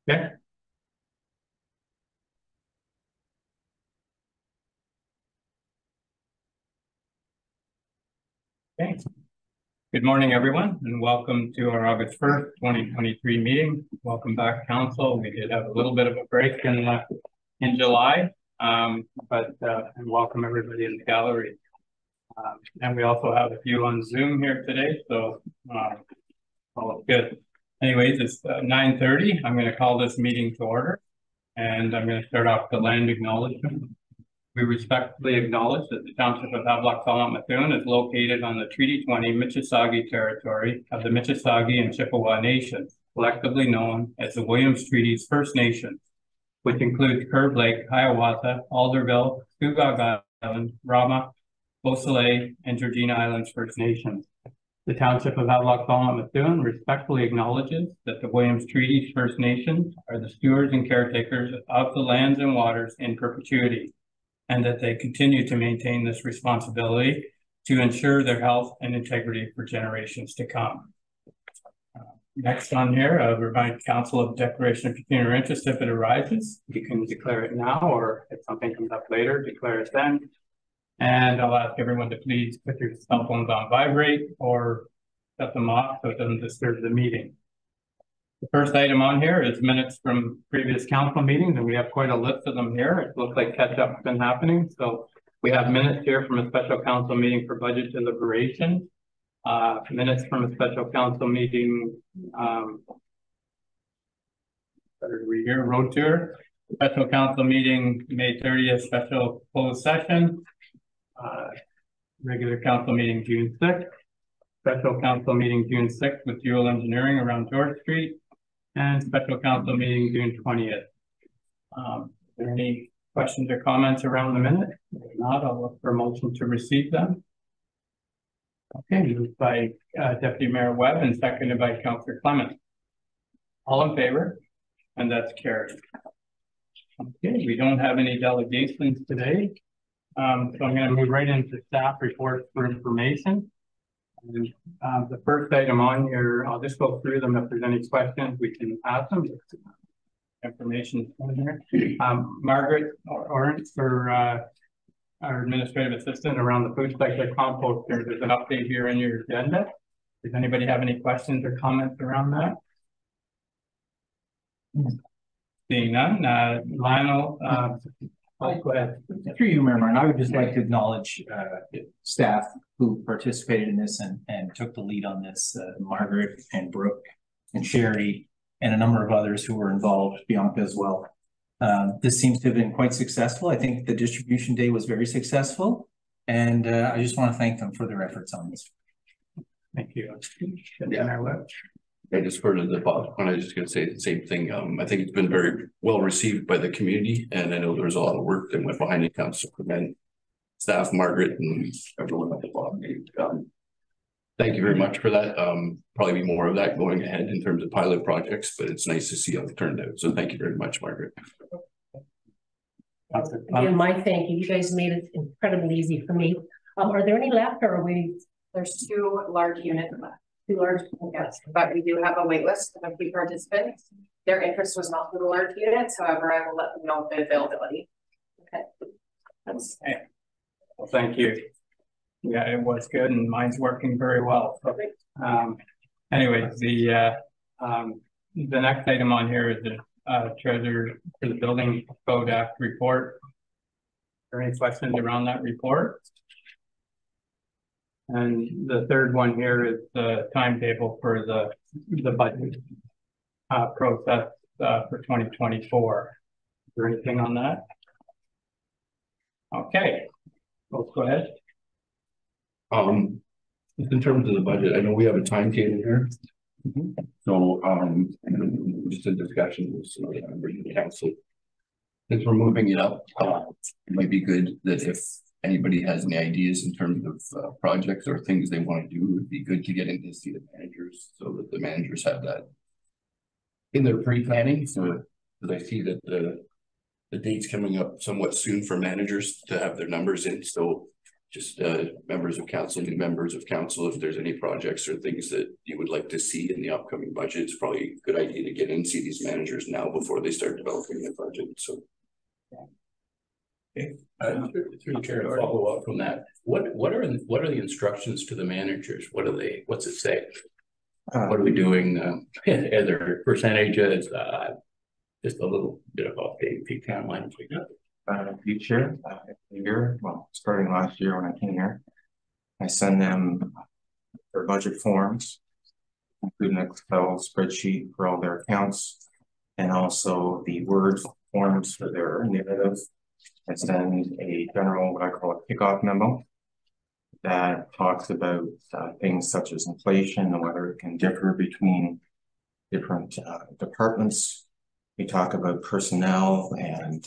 Okay. Okay. Good morning, everyone, and welcome to our August 1st, 2023 meeting. Welcome back, Council. We did have a little bit of a break in July, and welcome everybody in the gallery. And we also have a few on Zoom here today, so all good. Anyways, it's 9:30. I'm going to call this meeting to order, and I'm going to start off the land acknowledgement. We respectfully acknowledge that the Township of Havelock-Belmont-Methuen is located on the Treaty 20 Mississauga territory of the Mississauga and Chippewa Nations, collectively known as the Williams Treaty's First Nations, which includes Curve Lake, Hiawatha, Alderville, Scugog Island, Rama, Beausoleil, and Georgina Islands First Nations. The Township of Havelock-Belmont-Methuen respectfully acknowledges that the Williams Treaty's First Nations are the stewards and caretakers of the lands and waters in perpetuity, and that they continue to maintain this responsibility to ensure their health and integrity for generations to come. Next on here, I'll remind Council of declaration of continuing interest if it arises. You can declare it now, or if something comes up later, declare it then. And I'll ask everyone to please put your cell phones on vibrate or shut them off so it doesn't disturb the meeting. The first item on here is minutes from previous council meetings, and we have quite a list of them here. It looks like catch-up's been happening. So we have minutes here from a special council meeting for budget deliberation, minutes from a special council meeting, road tour, special council meeting, May 30th, special closed session, regular council meeting, June 6th, special council meeting, June 6th with Dual Engineering around George Street, and special council meeting June 20th. Are there any questions or comments around the minute? If not, I'll look for a motion to receive them. Okay, moved by Deputy Mayor Webb and seconded by Councillor Clement. All in favor? And that's carried. Okay, we don't have any delegations today. So I'm going to move right into staff reports for information. And, the first item on here, I'll just go through them. If there's any questions, we can ask them. Information in here. Margaret Orange for our administrative assistant around the food sector compost. There's an update here in your agenda. Does anybody have any questions or comments around that? Seeing none, Lionel. Go ahead. Through you, Mayor Martin, I would just like to acknowledge staff who participated in this and took the lead on this, Margaret and Brooke and Sherry and a number of others who were involved, Bianca as well. This seems to have been quite successful. I think the distribution day was very successful, and I just want to thank them for their efforts on this. Thank you. Yeah. I just heard of the bottom, and I was just going to say the same thing. I think it's been very well received by the community, and I know there's a lot of work that went behind it. Council commend staff, Margaret, and everyone at the bottom. Thank you very much for that. Probably be more of that going ahead in terms of pilot projects, but it's nice to see how it turned out. So thank you very much, Margaret. Again, my thank you. You guys made it incredibly easy for me. Are there any left, or are we? There's 2 large units left. 2 large, yes, but we do have a wait list of a few participants. Their interest was not for the large units. However, I will let them know the availability. Okay. That's okay. Well, thank you. Yeah, it was good, and mine's working very well. So, anyways, the next item on here is the treasurer for the Building Code Act report. Are there any questions around that report? And the third one here is the timetable for the budget process for 2024. Is there anything on that? Okay, let's go ahead. In terms of the budget, I know we have a timetable here. So just a discussion with some of the members of the council. Since we're moving it up, it might be good that if anybody has any ideas in terms of projects or things they want to do, it would be good to get in to see the managers so that the managers have that in their pre-planning. So because I see that the date's coming up somewhat soon for managers to have their numbers in. So just members of council, new members of council, if there's any projects or things that you would like to see in the upcoming budget, it's probably a good idea to get in and see these managers now before they start developing their budget. So. Okay. Through the chair, to follow up from that, what are the instructions to the managers? What's it say? What are we doing? Are there percentages? Just a little bit of update, peak timeline if we got. Each year, well, starting last year when I came here, I send them their budget forms, including an Excel spreadsheet for all their accounts, and also the Word forms for their narrative. I send a general, what I call a kickoff memo, that talks about things such as inflation and whether it can differ between different departments. We talk about personnel and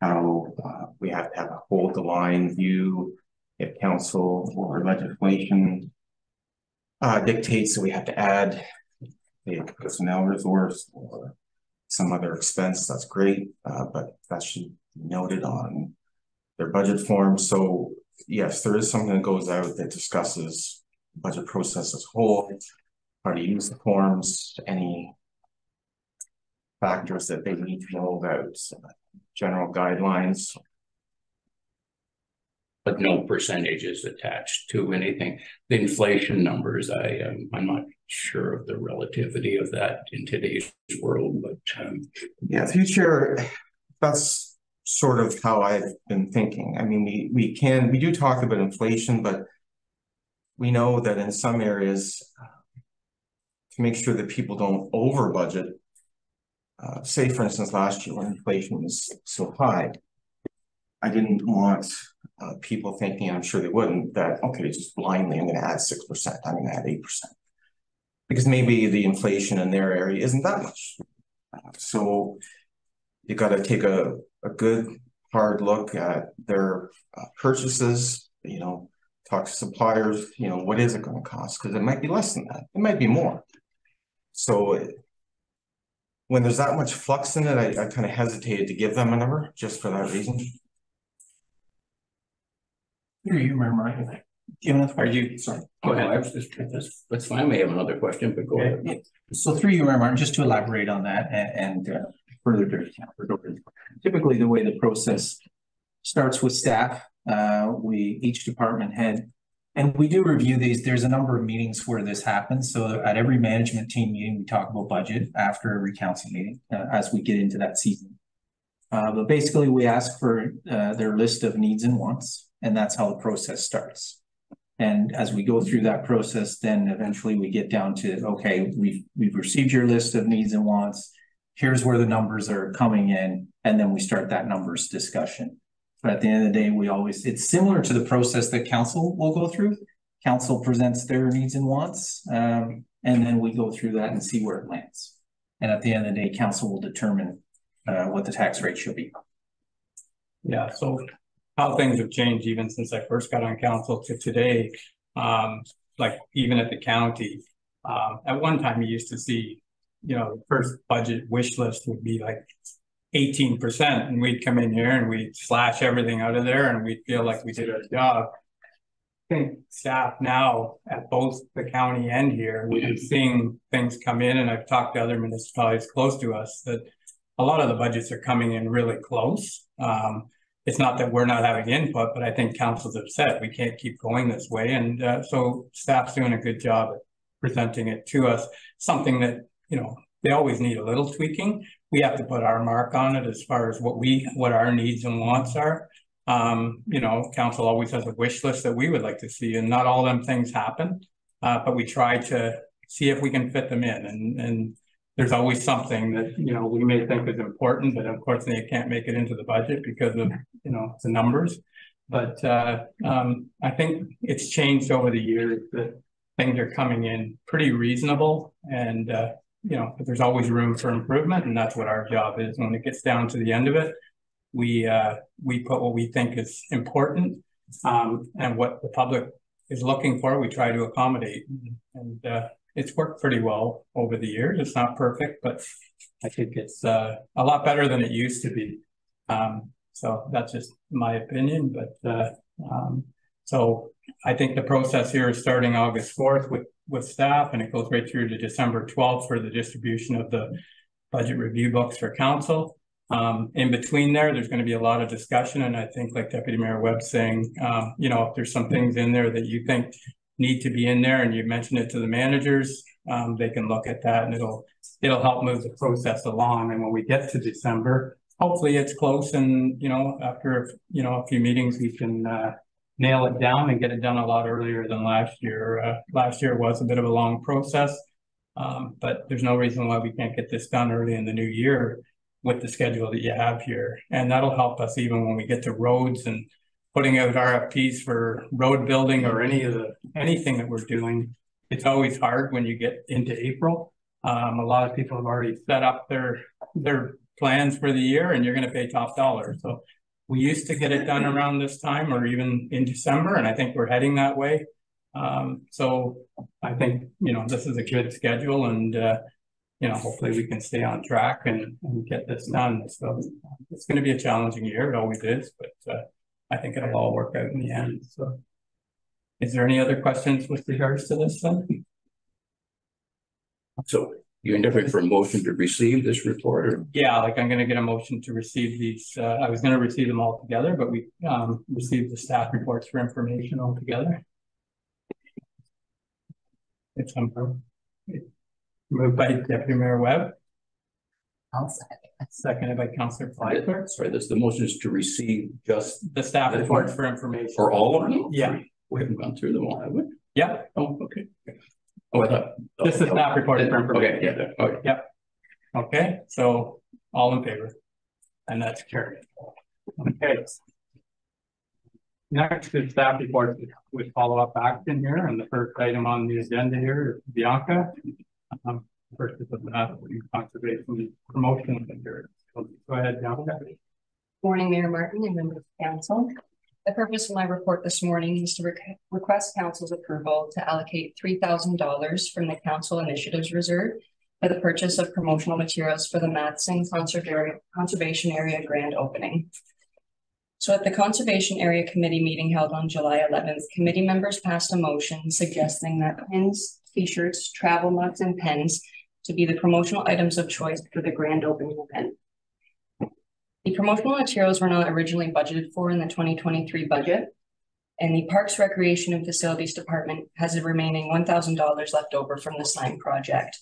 how we have to have a hold the line view if council or legislation dictates that we have to add a personnel resource or some other expense. That's great, but that should be noted on their budget form. So yes, there is something that goes out that discusses the budget process as a whole, how to use the forms, any factors that they need to know about, general guidelines. But no percentages attached to anything. The inflation numbers, I'm not sure of the relativity of that in today's world, but yeah, future, that's sort of how I've been thinking. I mean, we do talk about inflation, but we know that in some areas, to make sure that people don't over budget, say for instance, last year when inflation was so high, I didn't want people thinking, I'm sure they wouldn't, that, okay, just blindly, I'm going to add 6%, I'm going to add 8%. Because maybe the inflation in their area isn't that much. So you got to take a good hard look at their purchases, you know, talk to suppliers, you know, what is it going to cost? Because it might be less than that, it might be more. So when there's that much flux in it, I kind of hesitated to give them a number just for that reason. You remember, Are you, sorry, go ahead. I was just, that's fine. I may have another question, but go ahead. So through you, Martin, just to elaborate on that and further to typically the way the process starts with staff, each department head, and we do review these. There's a number of meetings where this happens. So at every management team meeting, we talk about budget after every council meeting as we get into that season. But basically we ask for their list of needs and wants, and that's how the process starts. And as we go through that process, then eventually we get down to, okay, we've received your list of needs and wants. Here's where the numbers are coming in. And then we start that numbers discussion. But at the end of the day, it's similar to the process that council will go through. Council presents their needs and wants, and then we go through that and see where it lands. And at the end of the day, council will determine what the tax rate should be. Yeah, so how things have changed even since I first got on council to today, like even at the county, at one time you used to see, you know, the first budget wish list would be like 18%, and we'd come in here and we'd slash everything out of there and we'd feel like we did our job. I think staff now at both the county and here, we're seeing things come in, and I've talked to other municipalities close to us that a lot of the budgets are coming in really close. It's not that we're not having input, but I think council's upset. We can't keep going this way. And so staff's doing a good job at presenting it to us. Something that, you know, they always need a little tweaking. We have to put our mark on it as far as what our needs and wants are. You know, council always has a wish list that we would like to see, and not all them things happen. But we try to see if we can fit them in. And there's always something that, you know, we may think is important, but unfortunately it can't make it into the budget because of, you know, the numbers. But I think it's changed over the years that things are coming in pretty reasonable, and you know, but there's always room for improvement, and that's what our job is. When it gets down to the end of it, we put what we think is important, and what the public is looking for, we try to accommodate. And it's worked pretty well over the years. It's not perfect, but I think it's a lot better than it used to be. So that's just my opinion, but So I think the process here is starting August 4th with staff, and it goes right through to December 12th for the distribution of the budget review books for council. In between there's going to be a lot of discussion, and I think, like Deputy Mayor Webb saying, you know, if there's some things in there that you think need to be in there and you mention it to the managers, they can look at that, and it'll help move the process along. And when we get to December, hopefully it's close, and you know, after a few meetings, we can nail it down and get it done a lot earlier than last year. Last year was a bit of a long process, but there's no reason why we can't get this done early in the new year with the schedule that you have here. And that'll help us even when we get to roads and putting out RFPs for road building or anything that we're doing. It's always hard when you get into April. A lot of people have already set up their plans for the year, and you're going to pay top dollar. So we used to get it done around this time or even in December, and I think we're heading that way. So I think, you know, this is a good schedule, and you know, hopefully we can stay on track and get this done. So it's going to be a challenging year. It always is, but I think it'll all work out in the end. So is there any other questions with regards to this then? So you're indifferent for a motion to receive this report, or? Yeah, like I'm going to get a motion to receive these. I was going to receive them all together, but we received the staff reports for information all together. It's moved by Deputy Mayor Webb. I'll second. Seconded by Councillor Fleischer. Sorry, the motion is to receive just the staff reports for information. for all of them? Yeah. We haven't gone through them all, have we? Yeah. Oh, okay. Oh, I thought. Just the staff report for information. Okay, yeah, okay. Yep. Okay, so all in favor? And that's carried. Okay. Next is staff reports with follow-up action here, and the first item on the agenda here is Bianca. First is the conservation promotion materials. So go ahead, Bianca. Morning, Mayor Martin and members of council. The purpose of my report this morning is to request council's approval to allocate $3,000 from the council initiatives reserve for the purchase of promotional materials for the Methuen Conservation Area grand opening. So at the Conservation Area Committee meeting held on July 11th, committee members passed a motion suggesting that pins, t-shirts, travel mugs, and pens to be the promotional items of choice for the grand opening event. The promotional materials were not originally budgeted for in the 2023 budget, and the Parks, Recreation, and Facilities Department has a remaining $1,000 left over from the sign project.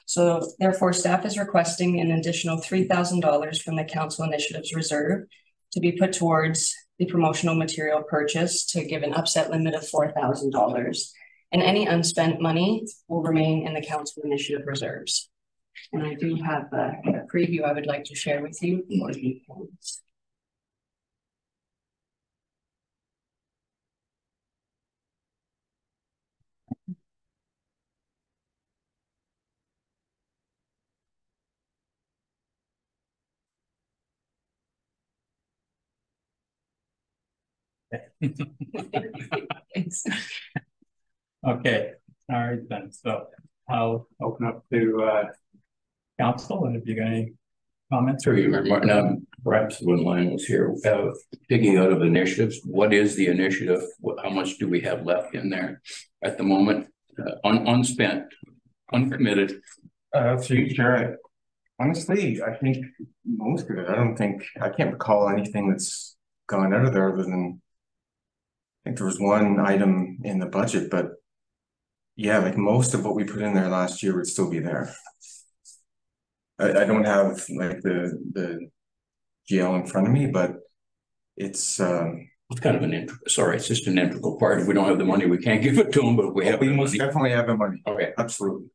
So therefore, staff is requesting an additional $3,000 from the council initiatives reserve to be put towards the promotional material purchase to give an upset limit of $4,000. And any unspent money will remain in the council initiative reserves. And I do have a preview I would like to share with you for details. Okay, all right then. So I'll open up to council, and if you got any comments. Sure, you remember, now perhaps when Lionel was here, picking out of initiatives, what is the initiative? How much do we have left in there at the moment? Unspent, uncommitted. Sure. Honestly, I think most of it. I can't recall anything that's gone out of there other than I think there was one item in the budget, but yeah, like most of what we put in there last year would still be there. I don't have like the GL in front of me, but it's kind of an it's just an integral part. If we don't have the money, we can't give it to them, but we have. We most definitely have the money. Okay, absolutely.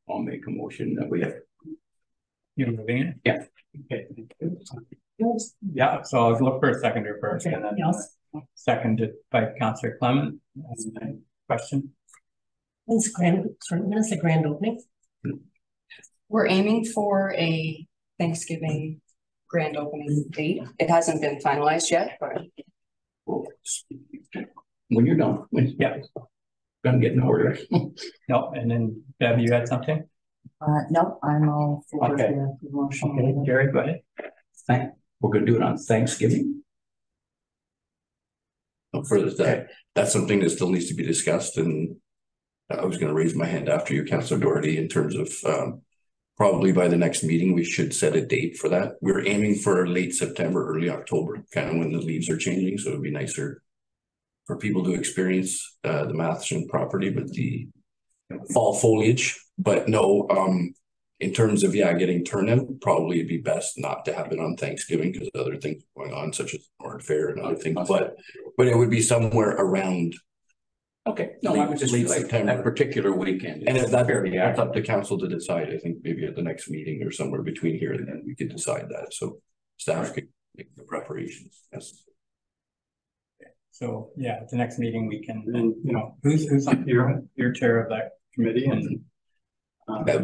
I'll make a motion that we have. You're moving it? Yeah. Okay. Yeah. So I'll look for a seconder first, and then seconded by Councillor Clement. Question. When's the grand opening? We're aiming for a Thanksgiving grand opening date. It hasn't been finalized yet, but when you're done, yeah, gonna get in order. No, and then Deb, you had something? No, I'm all for the promotion. Okay, Jerry, go ahead. We're gonna do it on Thanksgiving. further that, that's something that still needs to be discussed, and I was gonna raise my hand after you, Councillor Doherty, in terms of, probably by the next meeting, we should set a date for that. We're aiming for late September, early October, kind of when the leaves are changing, so it'd be nicer for people to experience, the Matheson property, but the fall foliage, but no, in terms of, getting turnout, probably it'd be best not to have it on Thanksgiving because other things going on, such as Art Fair and other things, but it would be somewhere around. Okay, no, I would just late like September. that particular weekend. And if that's up to council to decide, I think maybe at the next meeting or somewhere between here, and then we could decide that, so staff could make the preparations. Yes. So, yeah, at the next meeting, we can, and you know, who's on your chair of that committee, and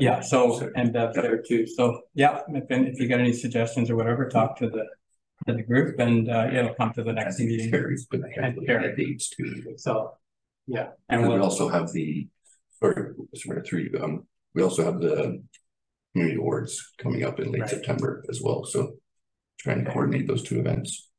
yeah, so, and Bev's there too, so, yeah, if you got any suggestions or whatever, talk to the group, and it'll come to the next meeting. Carries, but I have the dates too. So, yeah, and we also have the, we also have the community awards coming up in late September as well, so trying to coordinate those two events.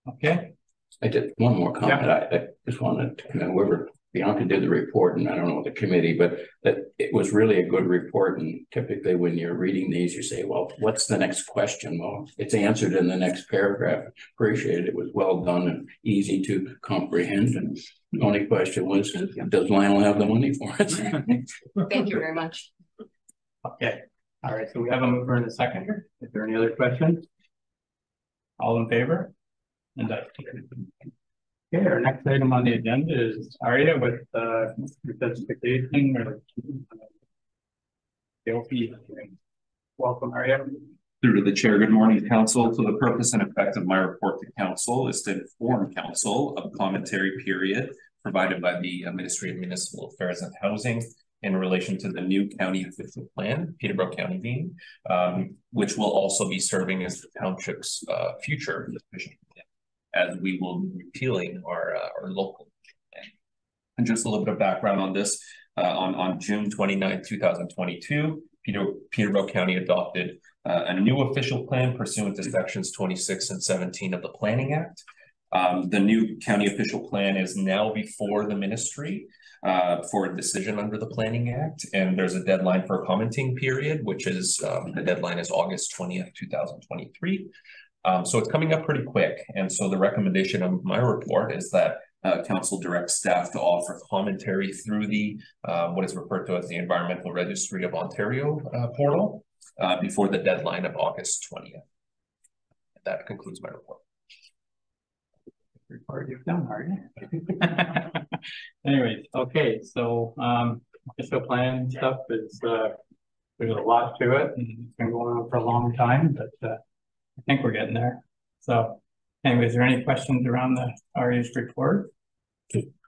Okay. I did one more comment. I just wanted to, whoever Bianca did the report, and I don't know the committee, but that it was really a good report. And typically when you're reading these, you say, well, what's the next question? Well, it's answered in the next paragraph. Appreciate it. It was well done and easy to comprehend. And the only question was, does Lionel have the money for it? Thank you very much. Okay. All right. So we have a mover and a seconder. Is there any other questions? All in favor? And that's okay. Our next item on the agenda is Aria with intensification or the OP. Welcome, Aria. Through to the chair, good morning, council. So the purpose and effect of my report to council is to inform council of a commentary period provided by the Ministry of Municipal Affairs and Housing in relation to the new county official plan, Peterborough County being, which will also be serving as the township's future official plan, as we will be repealing our local plan. And just a little bit of background on this, on June 29, 2022, Peterborough County adopted a new official plan pursuant to sections 26 and 17 of the Planning Act. The new county official plan is now before the ministry for a decision under the Planning Act, and there's a deadline for a commenting period, which is the deadline is August 20th, 2023. So it's coming up pretty quick, and so the recommendation of my report is that council directs staff to offer commentary through the what is referred to as the Environmental Registry of Ontario portal before the deadline of August 20th. That concludes my report. Report you've done, are you? Anyways, okay, so official plan stuff is there's a lot to it, and it's been going on for a long time, but I think we're getting there. So anyways, is there any questions around the Aria's report?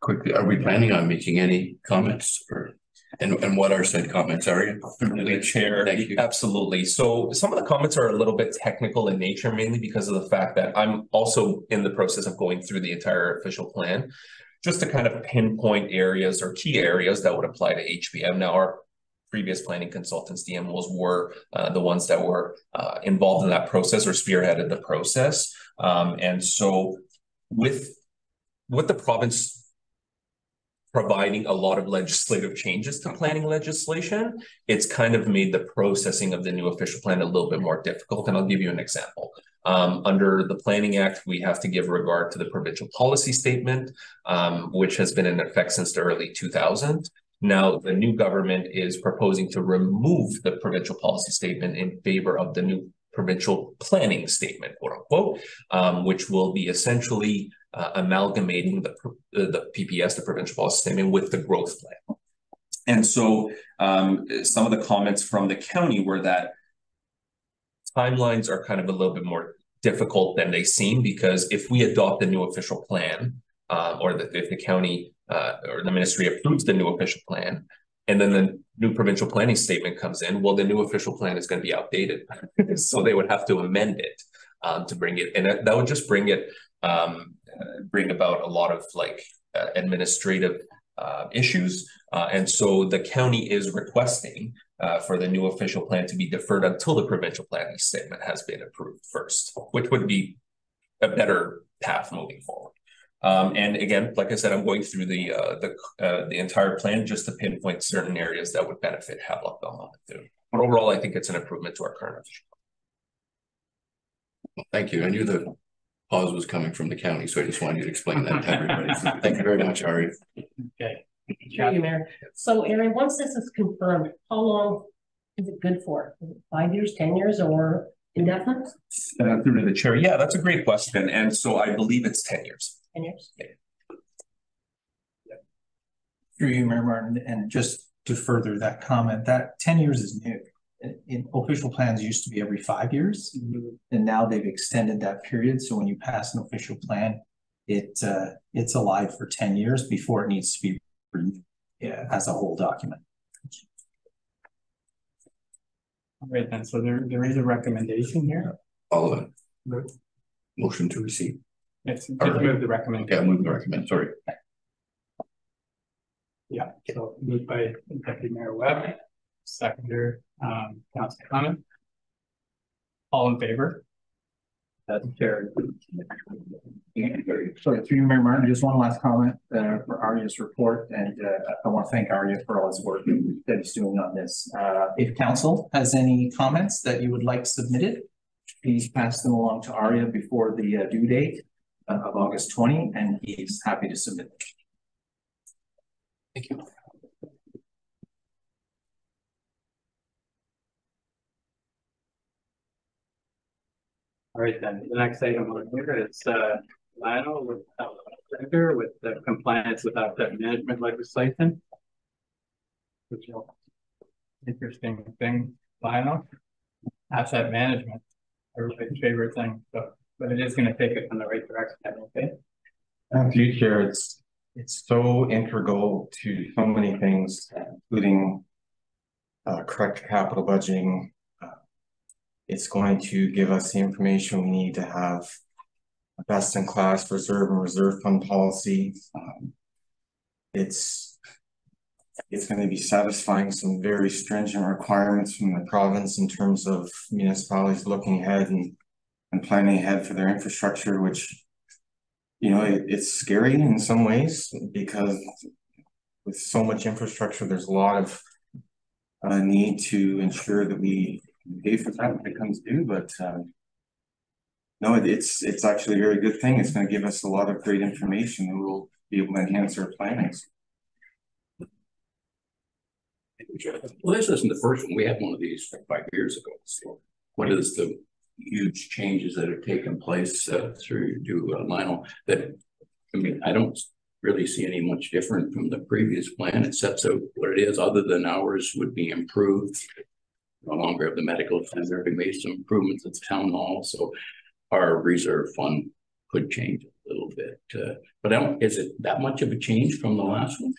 Quickly, are we planning on making any comments, or and what are said comments, Aria? The chair, absolutely. So some of the comments are a little bit technical in nature, mainly because of the fact that I'm also in the process of going through the entire official plan, just to kind of pinpoint areas or key areas that would apply to HBM. Now, our previous planning consultants, DMOs, were the ones that were involved in that process or spearheaded the process. And so with the province providing a lot of legislative changes to planning legislation, it's kind of made the processing of the new official plan a little bit more difficult. And I'll give you an example. Under the Planning Act, we have to give regard to the provincial policy statement, which has been in effect since the early 2000s. Now, the new government is proposing to remove the provincial policy statement in favor of the new provincial planning statement, quote unquote, which will be essentially amalgamating the PPS, the provincial policy statement, with the growth plan. And so some of the comments from the county were that timelines are kind of a little bit more difficult than they seem, because if we adopt the new official plan, if the county or the ministry approves the new official plan, and then the new provincial planning statement comes in, well, the new official plan is going to be outdated. So they would have to amend it to bring it, and that would just bring about a lot of administrative issues. And so the county is requesting for the new official plan to be deferred until the provincial planning statement has been approved first, which would be a better path moving forward. And again, like I said, I'm going through the entire plan just to pinpoint certain areas that would benefit Havelock-Belmont-Methuen. But overall, I think it's an improvement to our current official. Thank you. I knew the pause was coming from the county, so I just wanted you to explain that to everybody. Thank you very much, Ari. Okay. Through you, Mayor. So Aaron, once this is confirmed, how long is it good for? Is it 5 years, 10 years, or indefinite? Through to the chair. Yeah, that's a great question. And so I believe it's 10 years. 10 years? Through you, Mayor Martin, and just to further that comment, that 10 years is new. In official plans used to be every 5 years, and now they've extended that period. So when you pass an official plan, it's alive for 10 years before it needs to be read as a whole document. All right, then. So there is a recommendation here. All of it. Motion to receive. Yes, just move the recommendation. Yeah, move the recommend. Sorry. Yeah. So moved by Deputy Mayor Webb, seconder, Councilor Clement. All in favor? That's carried. So through you, Mayor Martin, just one last comment for Arya's report, and I want to thank Arya for all his work that he's doing on this. If council has any comments that you would like submitted, please pass them along to Arya before the due date of August 20, and he's happy to submit them. Thank you. All right, then the next item on here is Lionel with the compliance with asset management legislation. Which is interesting thing, Lionel. Asset management, everybody's favorite thing. So, but it is going to take it in the right direction, I don't think. Future, it's so integral to so many things, including correct capital budgeting. It's going to give us the information we need to have a best-in-class reserve and reserve fund policy. It's going to be satisfying some very stringent requirements from the province in terms of municipalities looking ahead and planning ahead for their infrastructure, which, you know, it's scary in some ways because with so much infrastructure, there's a lot of need to ensure that we pay for that when it comes due, but no, it's actually a very good thing. It's going to give us a lot of great information that will be able to enhance our plannings. Well, this isn't the first one. We had one of these 5 years ago. So what is the huge changes that have taken place through Lionel? That, I mean, I don't really see any much different from the previous plan. It sets out what it is, other than ours would be improved. No longer have the medical center. We made some improvements at the town hall, so our reserve fund could change a little bit. But is it that much of a change from the last one?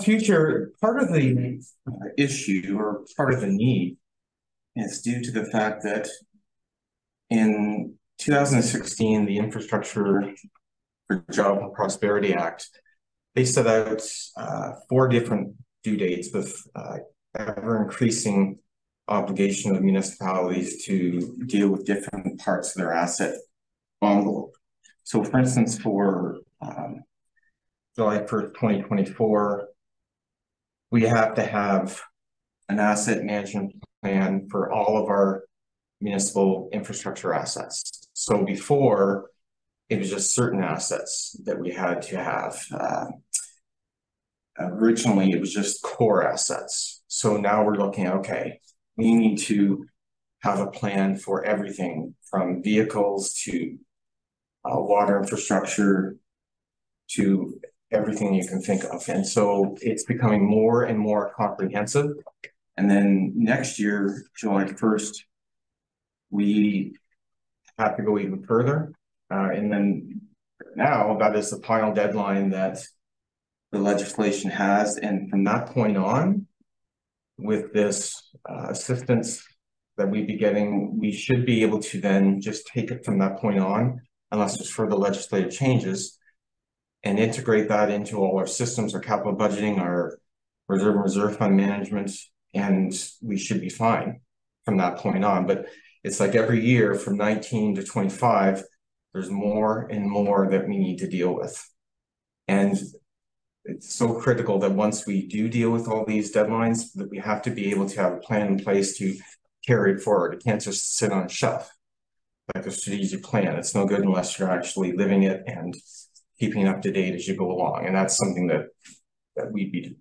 Future, part of the issue or part of the need is due to the fact that in 2016, the Infrastructure for Job and Prosperity Act, they set out 4 different due dates with ever increasing obligation of municipalities to deal with different parts of their asset envelope. So for instance, for July 1st, 2024, we have to have an asset management plan for all of our municipal infrastructure assets. So before, it was just certain assets that we had to have. Originally, it was just core assets. So now we're looking at, okay, we need to have a plan for everything from vehicles to water infrastructure to everything you can think of. And so it's becoming more and more comprehensive. And then next year, July 1st, we have to go even further. And then now that is the final deadline that the legislation has. And from that point on, with this assistance that we'd be getting, we should be able to then just take it from that point on, unless there's further legislative changes, and integrate that into all our systems, our capital budgeting, our reserve and reserve fund management, and we should be fine from that point on. But it's like every year from 19 to 25, there's more and more that we need to deal with. And it's so critical that once we do deal with all these deadlines, that we have to be able to have a plan in place to carry it forward. It can't just sit on a shelf like a strategic plan. It's no good unless you're actually living it and keeping it up to date as you go along. And that's something that we'd be doing.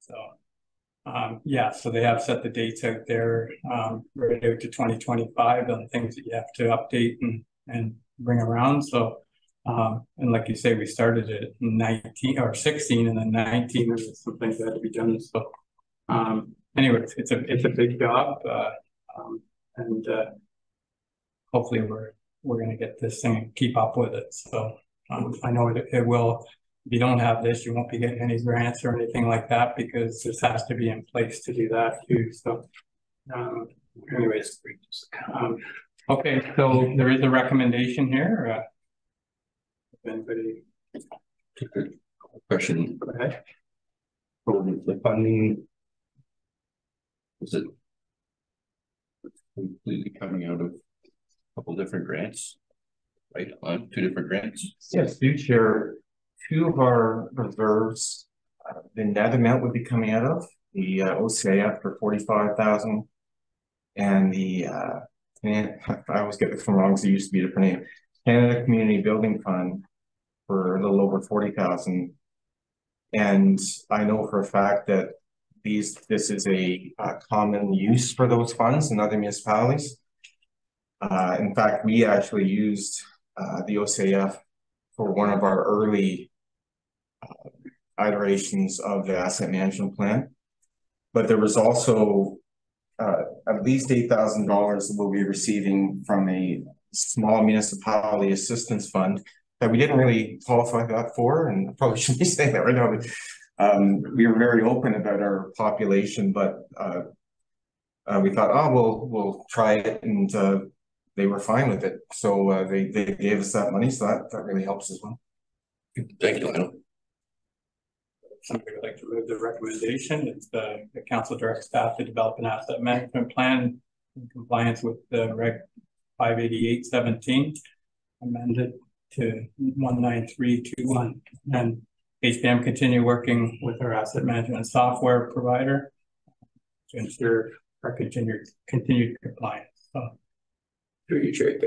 So, yeah, so they have set the dates out there, right out to 2025 on things that you have to update and bring around. So, and like you say, we started it in 19 or 16, and then 19 was something that had to be done. So, anyways, it's a big job, and hopefully we're going to get this thing and keep up with it. So, I know it will. If you don't have this, you won't be getting any grants or anything like that, because this has to be in place to do that too. So, anyways, okay, so there is a recommendation here. If anybody, Question. go ahead. So the funding, is it completely coming out of a couple different grants, right? On 2 different grants? Yes, do share 2 of our reserves. The net amount would be coming out of the OCIF for 45,000, and the I always get this one wrong because it used to be a different name. Canada Community Building Fund for a little over 40,000. And I know for a fact that this is a common use for those funds in other municipalities. In fact, we actually used the OCIF for one of our early iterations of the asset management plan. But there was also at least $8,000 that we'll be receiving from a small municipality assistance fund that we didn't really qualify that for, and I probably shouldn't be saying that right now, but we were very open about our population, but we thought, oh, we'll try it, and they were fine with it. So they gave us that money, so that really helps as well. Thank you, Lionel. Somebody would like to move the recommendation. It's the council directs staff to develop an asset management plan in compliance with the Reg 588-17, amended to 19321, and HPM continue working with our asset management software provider to ensure our continued compliance. So, Through you, Chair.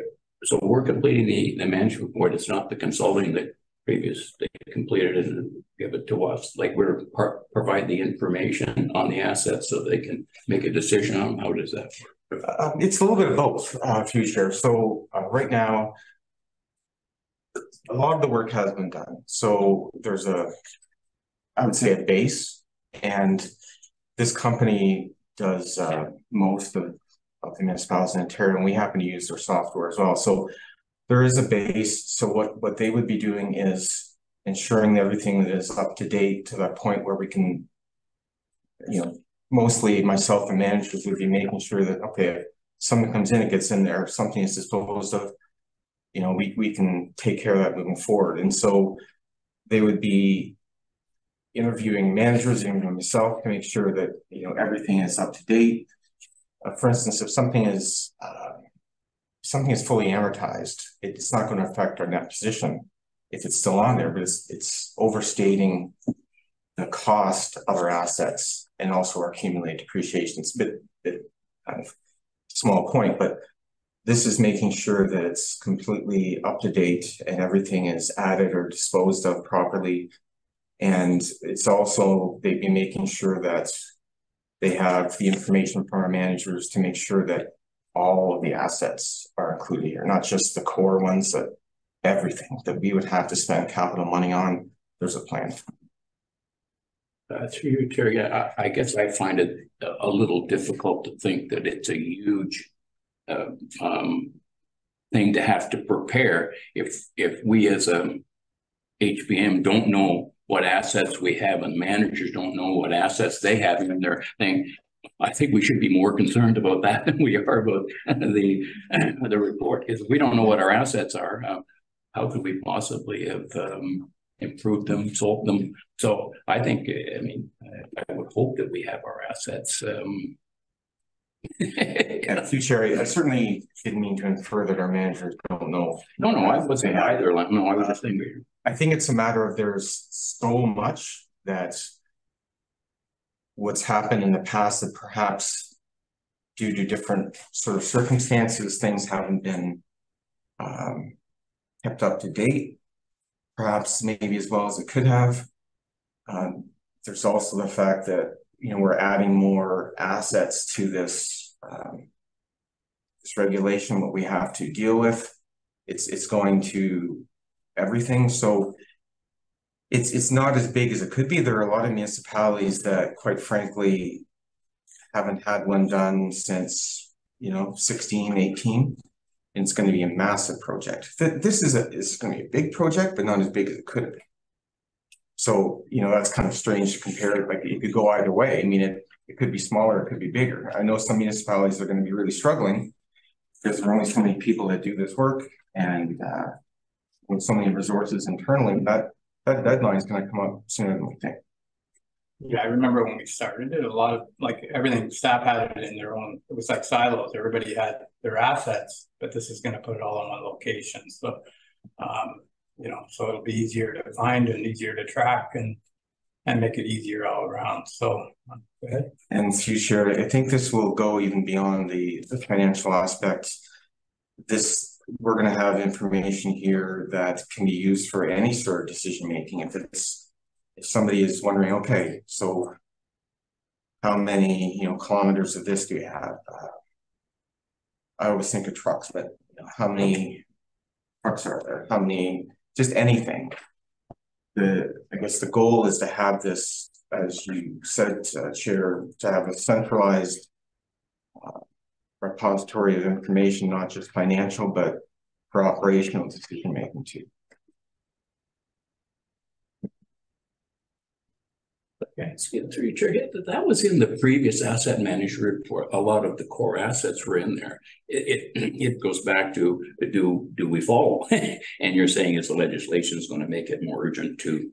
So we're completing the management report. It's not the consulting that previous they completed it and give it to us. Like we're provide the information on the assets so they can make a decision on how does that work. It's a little bit of both, Chair. So right now, a lot of the work has been done. So there's I would say a base, and this company does most of the municipalities in Ontario, and we happen to use their software as well. So there is a base. So what they would be doing is ensuring that everything that is up to date to that point where we can, mostly myself and managers would be making sure that, okay, if someone comes in, it gets in there, if something is disposed of, we can take care of that moving forward. And so they would be interviewing managers, interviewing myself to make sure that, everything is up to date. For instance, if something is fully amortized, it's not going to affect our net position if it's still on there, but it's overstating the cost of our assets and also our accumulated depreciation. It's a bit kind of small point, but this is making sure that it's completely up to date and everything is added or disposed of properly. And it's also, they'd be making sure that they have the information from our managers to make sure that all of the assets are included here, not just the core ones, but everything that we would have to spend capital money on. There's a plan. Through you, Terry, I guess I find it a little difficult to think that it's a huge thing to have to prepare if we as a HPM don't know what assets we have and managers don't know what assets they have in their thing. I think we should be more concerned about that than we are about the report. Because if we don't know what our assets are, how could we possibly have improved them, sold them? So I think, I would hope that we have our assets Yeah, through Chair, I certainly didn't mean to infer that our managers don't know. No, I wasn't either. Like, no, I was just thinking. I think it's a matter of there's so much that what's happened in the past that perhaps due to different sort of circumstances, things haven't been kept up to date, perhaps maybe as well as it could have. There's also the fact that, you know, we're adding more assets to this this regulation, what we have to deal with. It's going to everything. So it's not as big as it could be. There are a lot of municipalities that, quite frankly, haven't had one done since, you know, 16, 18. And it's going to be a massive project. This is going to be a big project, but not as big as it could be. So, you know, that's kind of strange to compare. Like, it could go either way. I mean, it could be smaller, it could be bigger. I know some municipalities are going to be really struggling because there are only so many people that do this work, and with so many resources internally, that deadline is going to come up sooner than we think. Yeah, I remember when we started it, a lot of, like, everything, staff had it in their own, it was like silos. Everybody had their assets, but this is going to put it all in one location. So, you know, so it'll be easier to find and easier to track and make it easier all around. So, go ahead. And future, I think this will go even beyond the financial aspects. We're going to have information here that can be used for any sort of decision making. If somebody is wondering, okay, so how many, you know, kilometers of this do we have? I always think of trucks, but, you know, how many trucks are there? How many? Just anything. I guess the goal is to have this, as you said, Chair, to have a centralized repository of information, not just financial, but for operational decision making too. Okay, that was in the previous asset management report. A lot of the core assets were in there. It goes back to, do we follow? And you're saying it's the legislation is going to make it more urgent to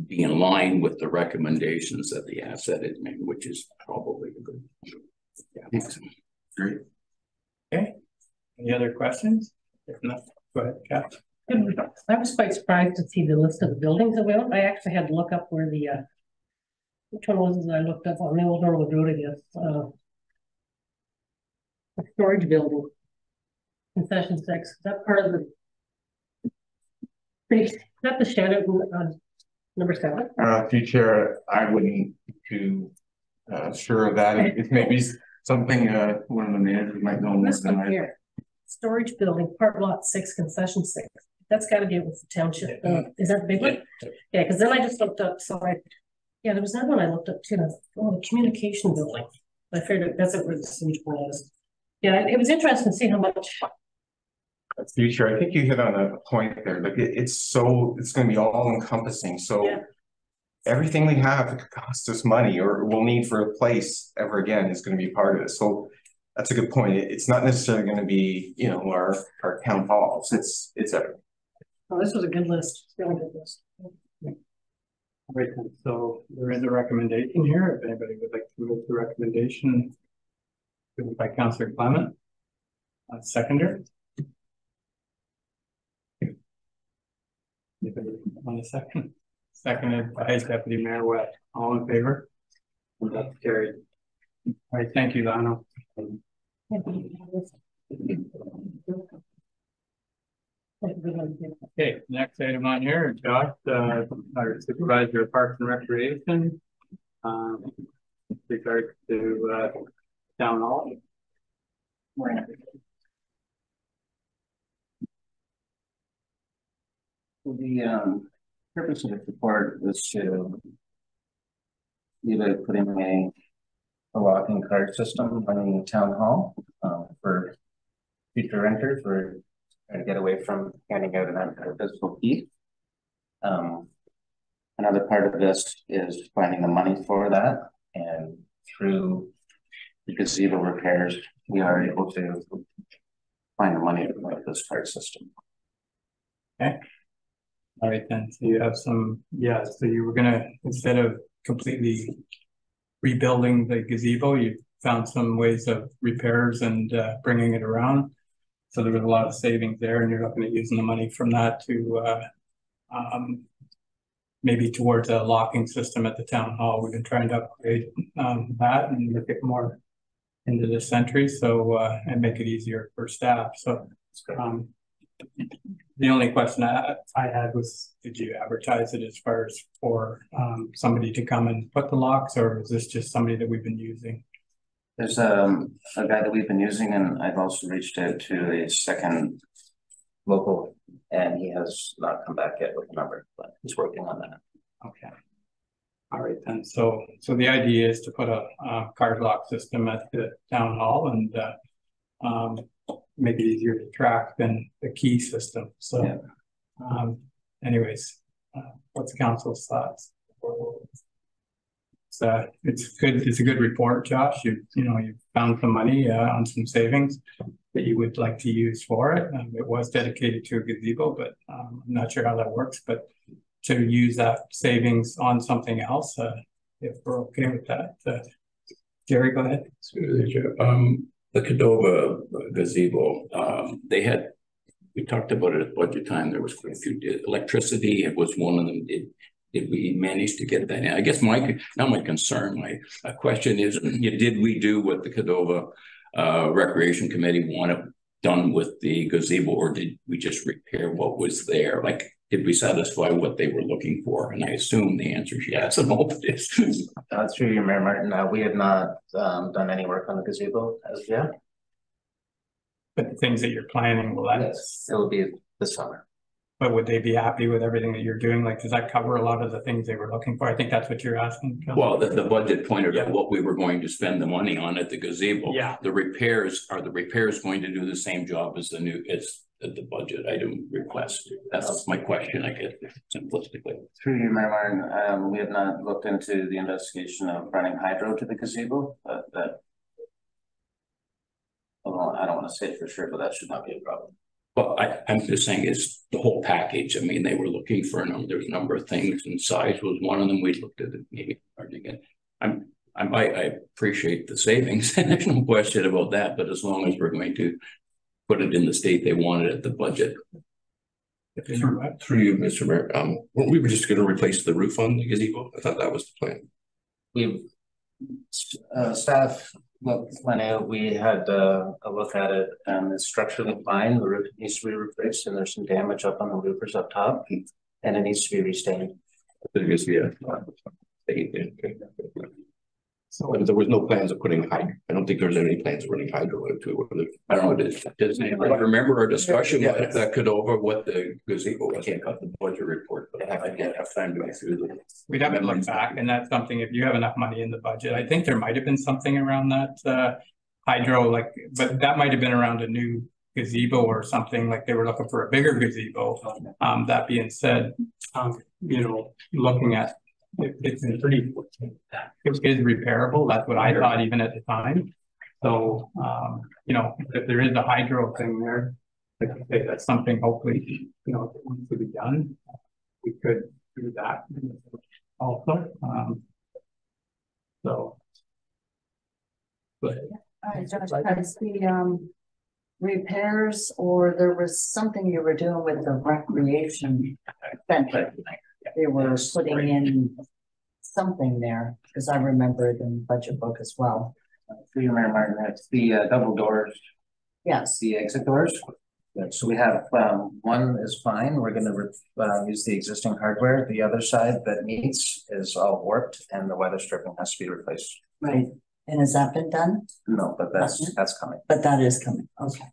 be in line with the recommendations that the asset is made, which is probably a good. Yeah. Great. Okay. Any other questions? If not, go ahead, Kath. I was quite surprised to see the list of the buildings that we own. I actually had to look up where the, which one was it I looked up on the Old Norwood Road, I guess. A storage building. Concession 6. Is that part of the, is that the shed at number 7? Future, I wouldn't be too sure of that. It may be something one of the managers might know more than I. Here. Storage building, part lot 6, concession 6. That's got to be with the township. Is that the big one? Yeah, because then I just looked up. So yeah, there was another one I looked up too. The communication building. I figured that's where the sewage plant is. Yeah, it was interesting to see how much. Future, I think you hit on a point there. Like it's going to be all encompassing. So yeah. Everything we have that could cost us money or we'll need for a place ever again is going to be part of it. So that's a good point. It's not necessarily going to be, you know, our town halls. It's everything. Oh, this was a good list. Really good list. Yeah. All right, so there is a recommendation here. If anybody would like to move the recommendation, given by Councillor Clement, seconder. Anybody on the second? Seconded by Deputy Mayor Webb. All in favor? That's carried. All right, thank you, Lionel. Okay, next item on here, Josh, our Supervisor of Parks and Recreation, with regards to Town Hall. The purpose of the report was to either put in a locking card system on the town hall for future renters. We're trying to get away from handing out a physical key. Another part of this is finding the money for that, and through the gazebo repairs, we are able to find the money to put this card system. Okay. All right then. So you have some, so you were gonna, instead of completely rebuilding the gazebo, found some ways of repairs and bringing it around. So there was a lot of savings there, and you're looking at using the money from that to maybe towards a locking system at the town hall. We've been trying to upgrade that and look at more into this century, so and make it easier for staff. So the only question I had was, did you advertise it as far as for somebody to come and put the locks, or is this just somebody that we've been using? There's a guy that we've been using, and I've also reached out to a second local, and he has not come back yet with a number, but he's working on that. Okay. All right then. So the idea is to put a card lock system at the town hall and make it easier to track than the key system. So, yeah. Anyways, what's council's thoughts? It's good. It's a good report, Josh. You found some money on some savings that you would like to use for it. It was dedicated to a gazebo, but I'm not sure how that works. But to use that savings on something else, if we're okay with that. Jerry, go ahead. The Cadova gazebo, we talked about it at budget time. There was quite a few. Electricity, it was one of them. Did we manage to get that in? I guess my concern, my question is, did we do what the Cadova Recreation Committee wanted done with the gazebo, or did we just repair what was there? Like, did we satisfy what they were looking for? And I assume the answer is yes. And hope it is. Through you, Mayor Martin, we have not done any work on the gazebo as of yet. But the things that you're planning will yes, it will be this summer. But would they be happy with everything that you're doing? Like, does that cover a lot of the things they were looking for? I think that's what you're asking. Well, the budget pointed out what we were going to spend the money on at the gazebo. Yeah. The repairs, are the repairs going to do the same job as the budget item request? That's my question, I guess, simplistically. Through you, Mayor Martin, we have not looked into the investigation of running hydro to the gazebo, but that, I don't want to say for sure, but that should not be a problem. Well, I'm just saying it's the whole package. I mean, they were looking for there's a number of things, and size was one of them. We looked at it, maybe again. I appreciate the savings, and there's no question about that. But as long as we're going to put it in the state they wanted at the budget. Through you, Mr. Mayor, we were just going to replace the roof on the gazebo. I thought that was the plan. We've staff looked when we had a look at it, and it's structurally fine. The roof needs to be replaced, and there's some damage up on the roofers up top, and it needs to be restained. So there was no plans of putting hydro. I don't think there's any plans of running hydro into it. I don't know. Does anybody remember our discussion that could over what the gazebo was? I can't cut the budget report, but I didn't have time to go through the. We'd have to look back, and that's something, if you have enough money in the budget, I think there might have been something around that hydro, but that might have been around a new gazebo or something, like they were looking for a bigger gazebo. That being said, looking at it's pretty, it is repairable. That's what I thought even at the time. So, if there is a hydro thing there, like I say, that's something hopefully, that needs to be done. We could do that also. But Josh, has the repairs, or there was something you were doing with the recreation center? They were putting in something there, because I remember it in the budget book as well. For you, Mayor Martin, it's the double doors. Yes. The exit doors. So we have one is fine. We're going to use the existing hardware. The other side that needs is all warped, and the weather stripping has to be replaced. Right. And has that been done? No, but that's coming. But that is coming. Okay.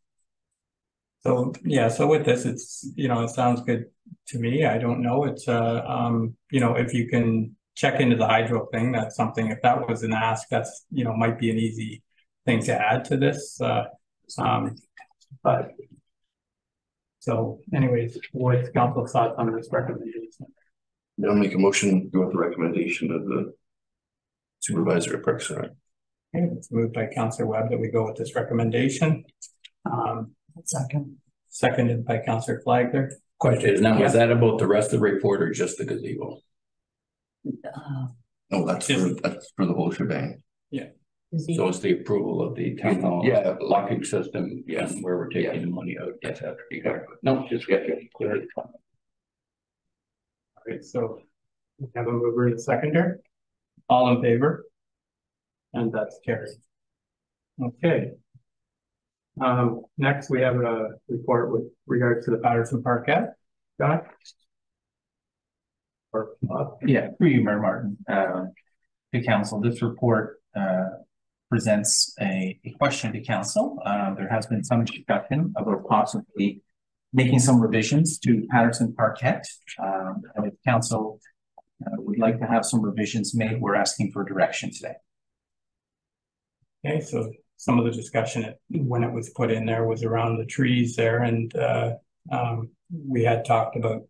So yeah, so with this, it's it sounds good to me. I don't know. It's if you can check into the hydro thing, that's something. If that was an ask, that's might be an easy thing to add to this. But so, anyways, what's council's thoughts on this recommendation? I'll make a motion to go with the recommendation of the supervisor at Parks and Rec. Okay, it's moved by Councillor Webb that we go with this recommendation. Second. Seconded by Councillor Flagler. Question is now, is that about the rest of the report or just the gazebo? No, that's for the whole shebang. Yeah. Is he? So it's the approval of the town hall. Yeah. Locking system, Yes. and where we're taking the money out. Yes, exactly. No, just get it clear. All right, so we have a mover and a seconder. All in favor? And that's carried. Okay. Next we have a report with regards to the Patterson Parkette. John? Or, Yeah, through you, Mayor Martin, to council. This report presents a question to council. There has been some discussion about possibly making some revisions to Patterson Parkette. And if council would like to have some revisions made, we're asking for direction today. okay, so some of the discussion when it was put in there was around the trees there, and we had talked about,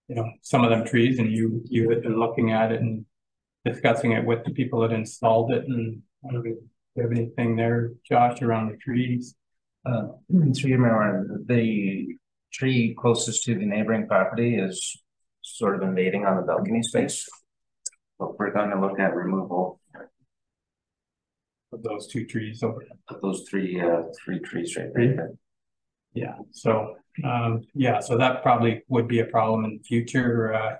you know, some of them trees, and you had been looking at it and discussing it with the people that installed it. And I don't know if you have anything there, Josh, around the trees. The tree closest to the neighboring property is sort of invading on the balcony space. But we're going to look at removal Of those two trees over. of those three trees right there. Yeah, so yeah, so that probably would be a problem in the future.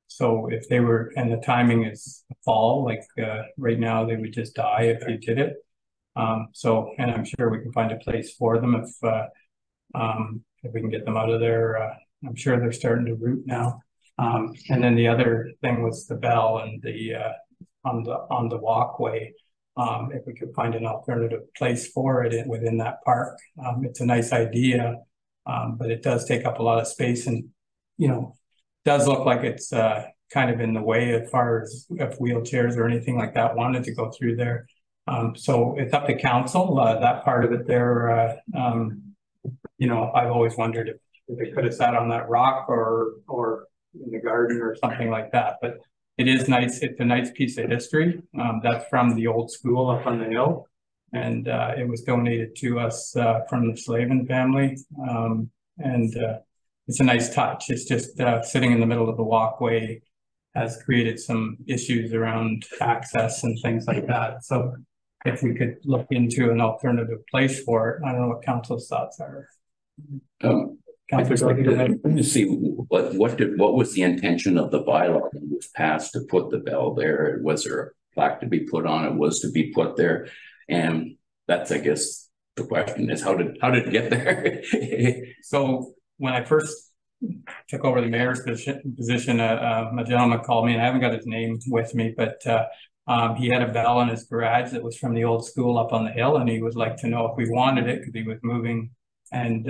So if they were, and the timing is fall, like right now, they would just die if you did it. So, and I'm sure we can find a place for them if we can get them out of there. I'm sure they're starting to root now. And then the other thing was the bell and the on the walkway. If we could find an alternative place for it within that park. It's a nice idea, but it does take up a lot of space, and, you know, does look like it's kind of in the way as far as if wheelchairs or anything like that wanted to go through there. So it's up to council, that part of it there. You know, I've always wondered if it could have sat on that rock or in the garden or something like that, but it is nice. It's a nice piece of history. That's from the old school up on the hill, and it was donated to us from the Slavin family. And it's a nice touch. It's just sitting in the middle of the walkway has created some issues around access and things like that. So if we could look into an alternative place for it, I don't know what council's thoughts are. I'd just like to see what was the intention of the bylaw that was passed to put the bell there? Was there a plaque to be put on it? Was to be put there? And that's, I guess, the question is how did it get there? So when I first took over the mayor's position, a gentleman called me, and I haven't got his name with me, but he had a bell in his garage that was from the old school up on the hill, and he would like to know if we wanted it because he was moving. And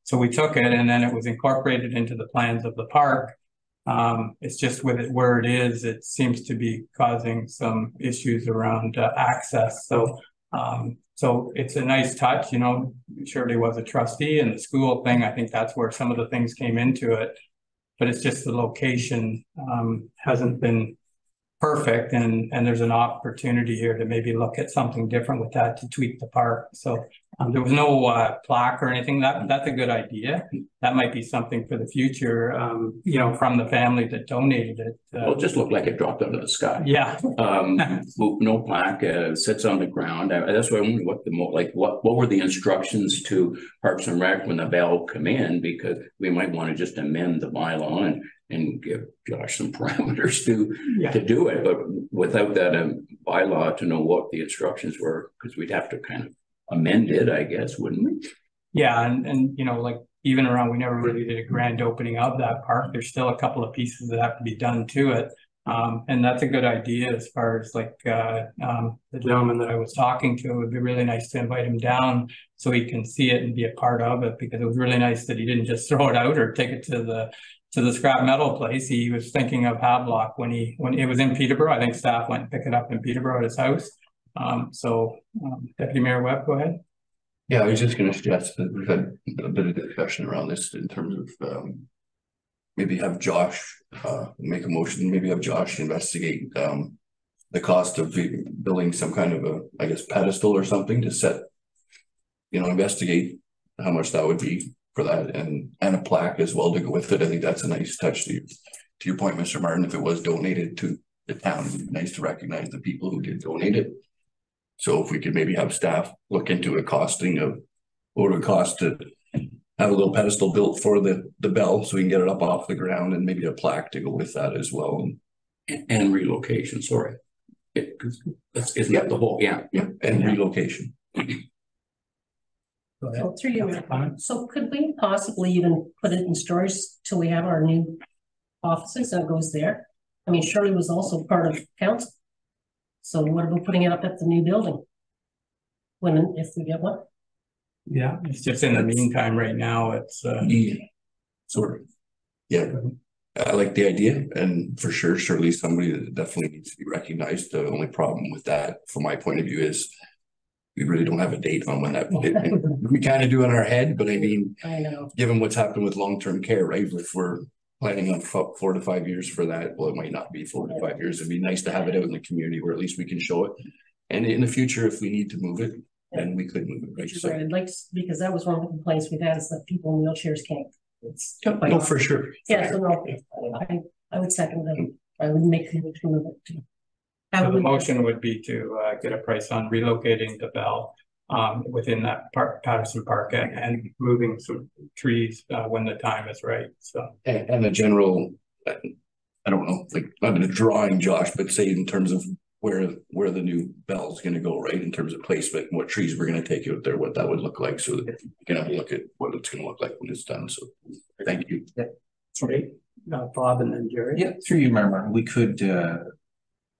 so we took it, and then it was incorporated into the plans of the park. It's just with it where it is, it seems to be causing some issues around access. So so it's a nice touch, you know. Shirley was a trustee, and the school thing, I think that's where some of the things came into it, but it's just the location hasn't been perfect, and there's an opportunity here to maybe look at something different with that to tweak the park. So there was no plaque or anything. That's a good idea. That might be something for the future, you know, from the family that donated it. Well, it just looked like it dropped out of the sky. Yeah. No plaque, sits on the ground. That's why I wonder what were the instructions to Parks and Rec when the bell come in, because we might want to just amend the bylaw and give Josh some parameters to do it, but without that bylaw to know what the instructions were, because we'd have to kind of amend it, I guess, wouldn't we? Yeah, and you know, like even around, we never really did a grand opening of that park. There's still a couple of pieces that have to be done to it. And that's a good idea as far as like the gentleman that I was talking to. It would be really nice to invite him down so he can see it and be a part of it, because it was really nice that he didn't just throw it out or take it to the scrap metal place. He was thinking of Havelock when it was in Peterborough. I think staff went and picked it up in Peterborough at his house. Deputy Mayor Webb, go ahead. Yeah, I was just going to suggest that we've had a bit of discussion around this in terms of maybe have Josh make a motion, maybe have Josh investigate the cost of building some kind of a, I guess, pedestal or something to set, you know, investigate how much that would be for that, and a plaque as well to go with it. I think that's a nice touch to your point, Mr. Martin, if it was donated to the town, it'd be nice to recognize the people who did donate it. So if we could maybe have staff look into a costing of what it would cost to have a little pedestal built for the bell, so we can get it up off the ground, and maybe a plaque to go with that as well. And relocation, sorry. Isn't that the whole, yeah. And relocation. So through you, so could we possibly even put it in storage till we have our new offices and it goes there? I mean, Shirley was also part of council. So what about putting it up at the new building? If we get one? Yeah, it's just in the meantime, right now, it's Sort of. Yeah, I like the idea, and for sure, Shirley's somebody that definitely needs to be recognized. The only problem with that, from my point of view, is we really don't have a date on when that, we kind of do in our head, but I mean, I know. given what's happened with long-term care, right? If we're planning on 4 to 5 years for that, well, it might not be 4 to 5 years. It'd be nice to have it out in the community where at least we can show it. And in the future, if we need to move it, then we could move it, right? So, I'd like to, because that was one of the complaints we've had is that people in wheelchairs can't. It's no, for sure. Yeah, so no, I would second them. I would make the move it too. So the motion would be to get a price on relocating the bell within that Patterson Park and moving some trees when the time is right. So And the general, I don't know, like not a drawing, Josh, but say in terms of where the new bell is going to go, right? In terms of placement, what trees we're going to take out there, what that would look like, so that you can have a look at what it's going to look like when it's done. So thank you. Yeah. Great. Bob and then Jerry. Yeah, through you, Member, we could,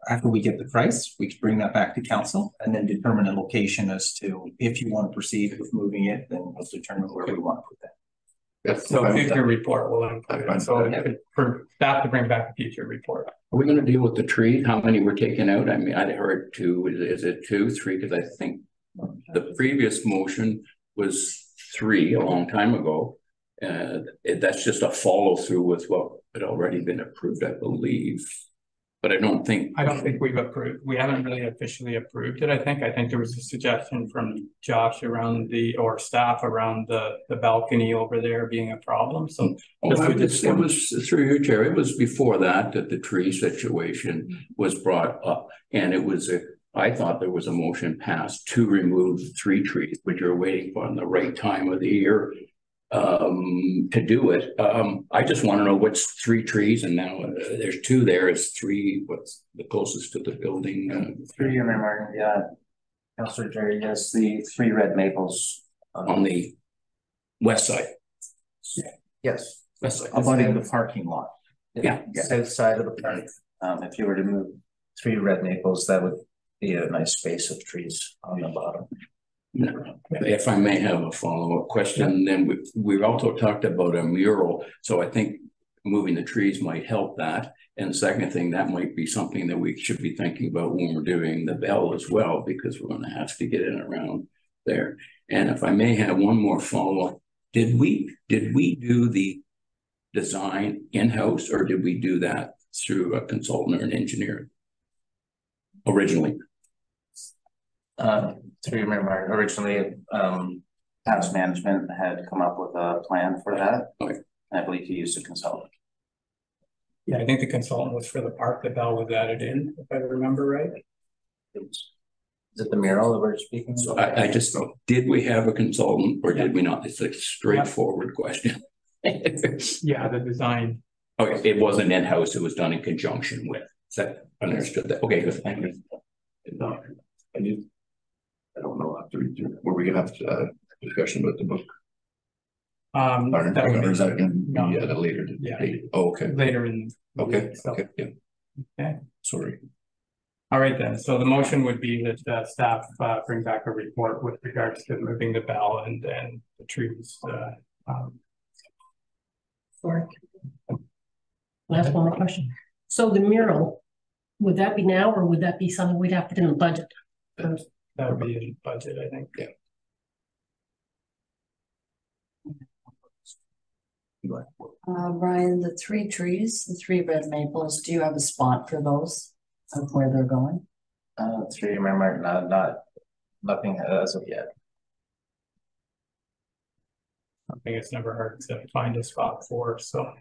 after we get the price, we could bring that back to council and then determine a location as to if you want to proceed with moving it, then we'll determine where we want to put that. So a future report will include it. So for staff to bring back a future report. Are we gonna deal with the tree? How many were taken out? I mean, I'd heard 2. Is it 2, 3? Because I think the previous motion was 3 a long time ago. That's just a follow through with what had already been approved, I believe. But I don't think we've approved. We haven't really officially approved it. I think there was a suggestion from Josh around or staff around the balcony over there being a problem. So it was through your chair. It was before that the tree situation was brought up, and it was I thought there was a motion passed to remove 3 trees, but you're waiting for the right time of the year to do it. I just want to know what's 3 trees, and now there's 2 there. Is 3 what's the closest to the building? Through your memory, yeah. Councillor Jerry, yes, the 3 red maples on the west side. Yes, west side. Abutting the parking lot. Yeah. South side of the park. If you were to move 3 red maples, that would be a nice space of trees on the bottom. If I may have a follow-up question, then we also talked about a mural. So I think moving the trees might help that. And the second thing, that might be something that we should be thinking about when we're doing the bell as well, because we're going to have to get in around there. And if I may have one more follow-up, did we do the design in-house, or did we do that through a consultant or an engineer originally? Through your memory, originally, house management had come up with a plan for that. Okay. I believe he used a consultant. Yeah, I think the consultant was for the park. The bell was added in, if I remember right. Is it the mural that we're speaking? So I just know, did we have a consultant or did we not? It's a straightforward question. Yeah, the design. Okay, it wasn't in-house, it was done in conjunction with. Is that understood that? Okay, good. Thank you. I don't know after were we gonna have discussion about the book? That or is that gonna be at a later date? Oh, okay. Later in okay. So. Okay, yeah. Okay. Sorry. All right then. So the motion would be that staff bring back a report with regards to moving the bell and the trees. Sorry. Last one more question. So the mural, would that be now, or would that be something we'd have to put in the budget? That would be in budget, I think. Yeah. Brian, the 3 trees, the 3 red maples, do you have a spot for those of where they're going? Through your memory, nothing as of yet. I think it's never hard to find a spot for, so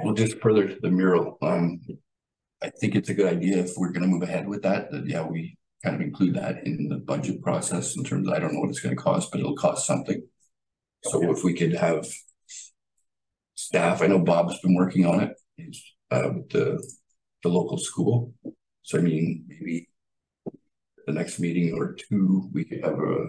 Well, just further to the mural, I think it's a good idea if we're gonna move ahead with that, yeah, we kind of include that in the budget process in terms of, I don't know what it's gonna cost, but it'll cost something. So if we could have staff, I know Bob's been working on it, he's with the local school. So I mean, maybe the next meeting or two, we could have a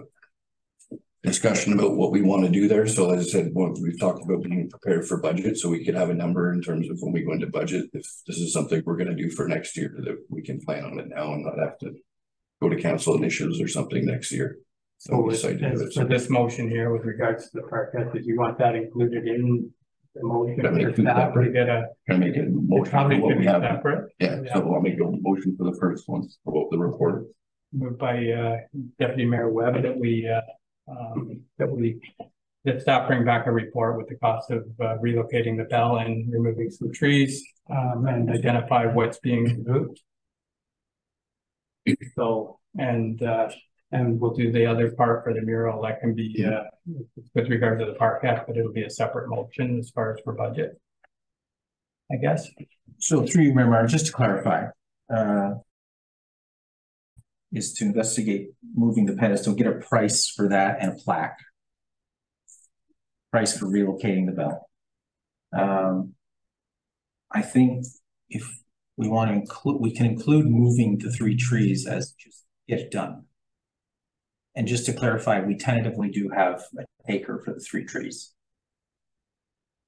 discussion about what we want to do there. So as I said, we've talked about being prepared for budget, so we could have a number in terms of when we go into budget, if this is something we're going to do for next year, that we can plan on it now and not have to go to council initiatives or something next year. So we decide to do it. So this motion here with regards to the parkette, did you want that included in the motion? Can I make a motion for what we have? Separate? Yeah, so I'll make a motion for the first one, for what the report. Moved by Deputy Mayor Webb that staff bring back a report with the cost of relocating the bell and removing some trees and identify what's being removed. So and we'll do the other part for the mural that can be with regard to the parkette, but it'll be a separate motion as far as for budget, I guess. So through you, Mayor Martin, just to clarify, is to investigate moving the pedestal, get a price for that and a plaque. Price for relocating the bell. I think if we want to include, we can include moving the 3 trees as just get it done. And just to clarify, we tentatively do have a taker for the 3 trees.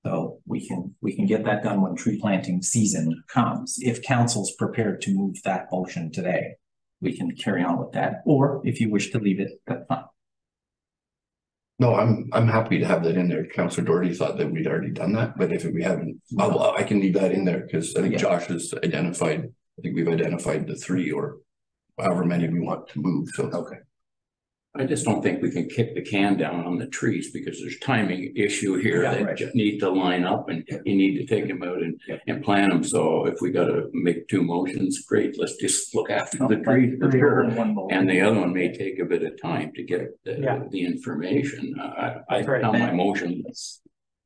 So we can get that done when tree planting season comes. If council's prepared to move that motion today, we can carry on with that. Or if you wish to leave it, that's fine. No, I'm happy to have that in there. Councillor Doherty thought that we'd already done that, but if we haven't, I can leave that in there because I think Josh has identified, I think we've identified the 3 or however many we want to move. So okay. I just don't think we can kick the can down on the trees because there's timing issue here that just need to line up and you need to take them out and plan them. So if we got to make 2 motions, great, let's just look after the trees for sure. And the other one may take a bit of time to get the information. I found my motion.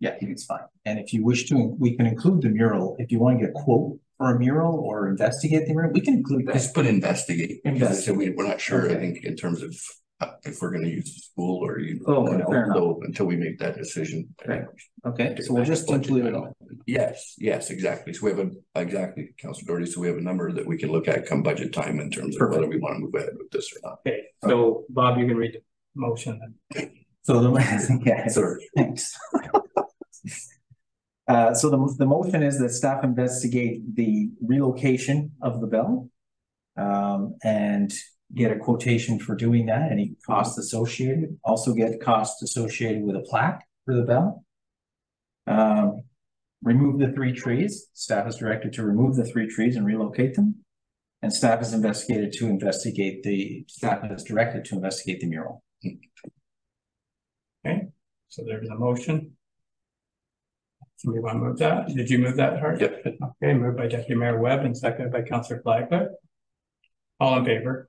Yeah, I think it's fine. And if you wish to, we can include the mural. If you want to get a quote for a mural or investigate the mural, we can include that. Just put investigate. We're not sure, I think, in terms of if we're going to use the school or until we make that decision. Okay, so we'll just include it all. Yes, exactly. So we have exactly, Councillor Doherty. So we have a number that we can look at come budget time in terms of whether we want to move ahead with this or not. Okay, so Bob, you can read the motion then. So thanks. So the motion is that staff investigate the relocation of the bell and get a quotation for doing that, any costs associated, also get costs associated with a plaque for the bell. Remove the 3 trees. Staff is directed to remove the 3 trees and relocate them. And staff is directed to investigate the mural. Okay, so there's a motion. Somebody want to move that? Did you move that, Hart? Yep. Okay, moved by Deputy Mayor Webb and seconded by Councillor Flagler. All in favor?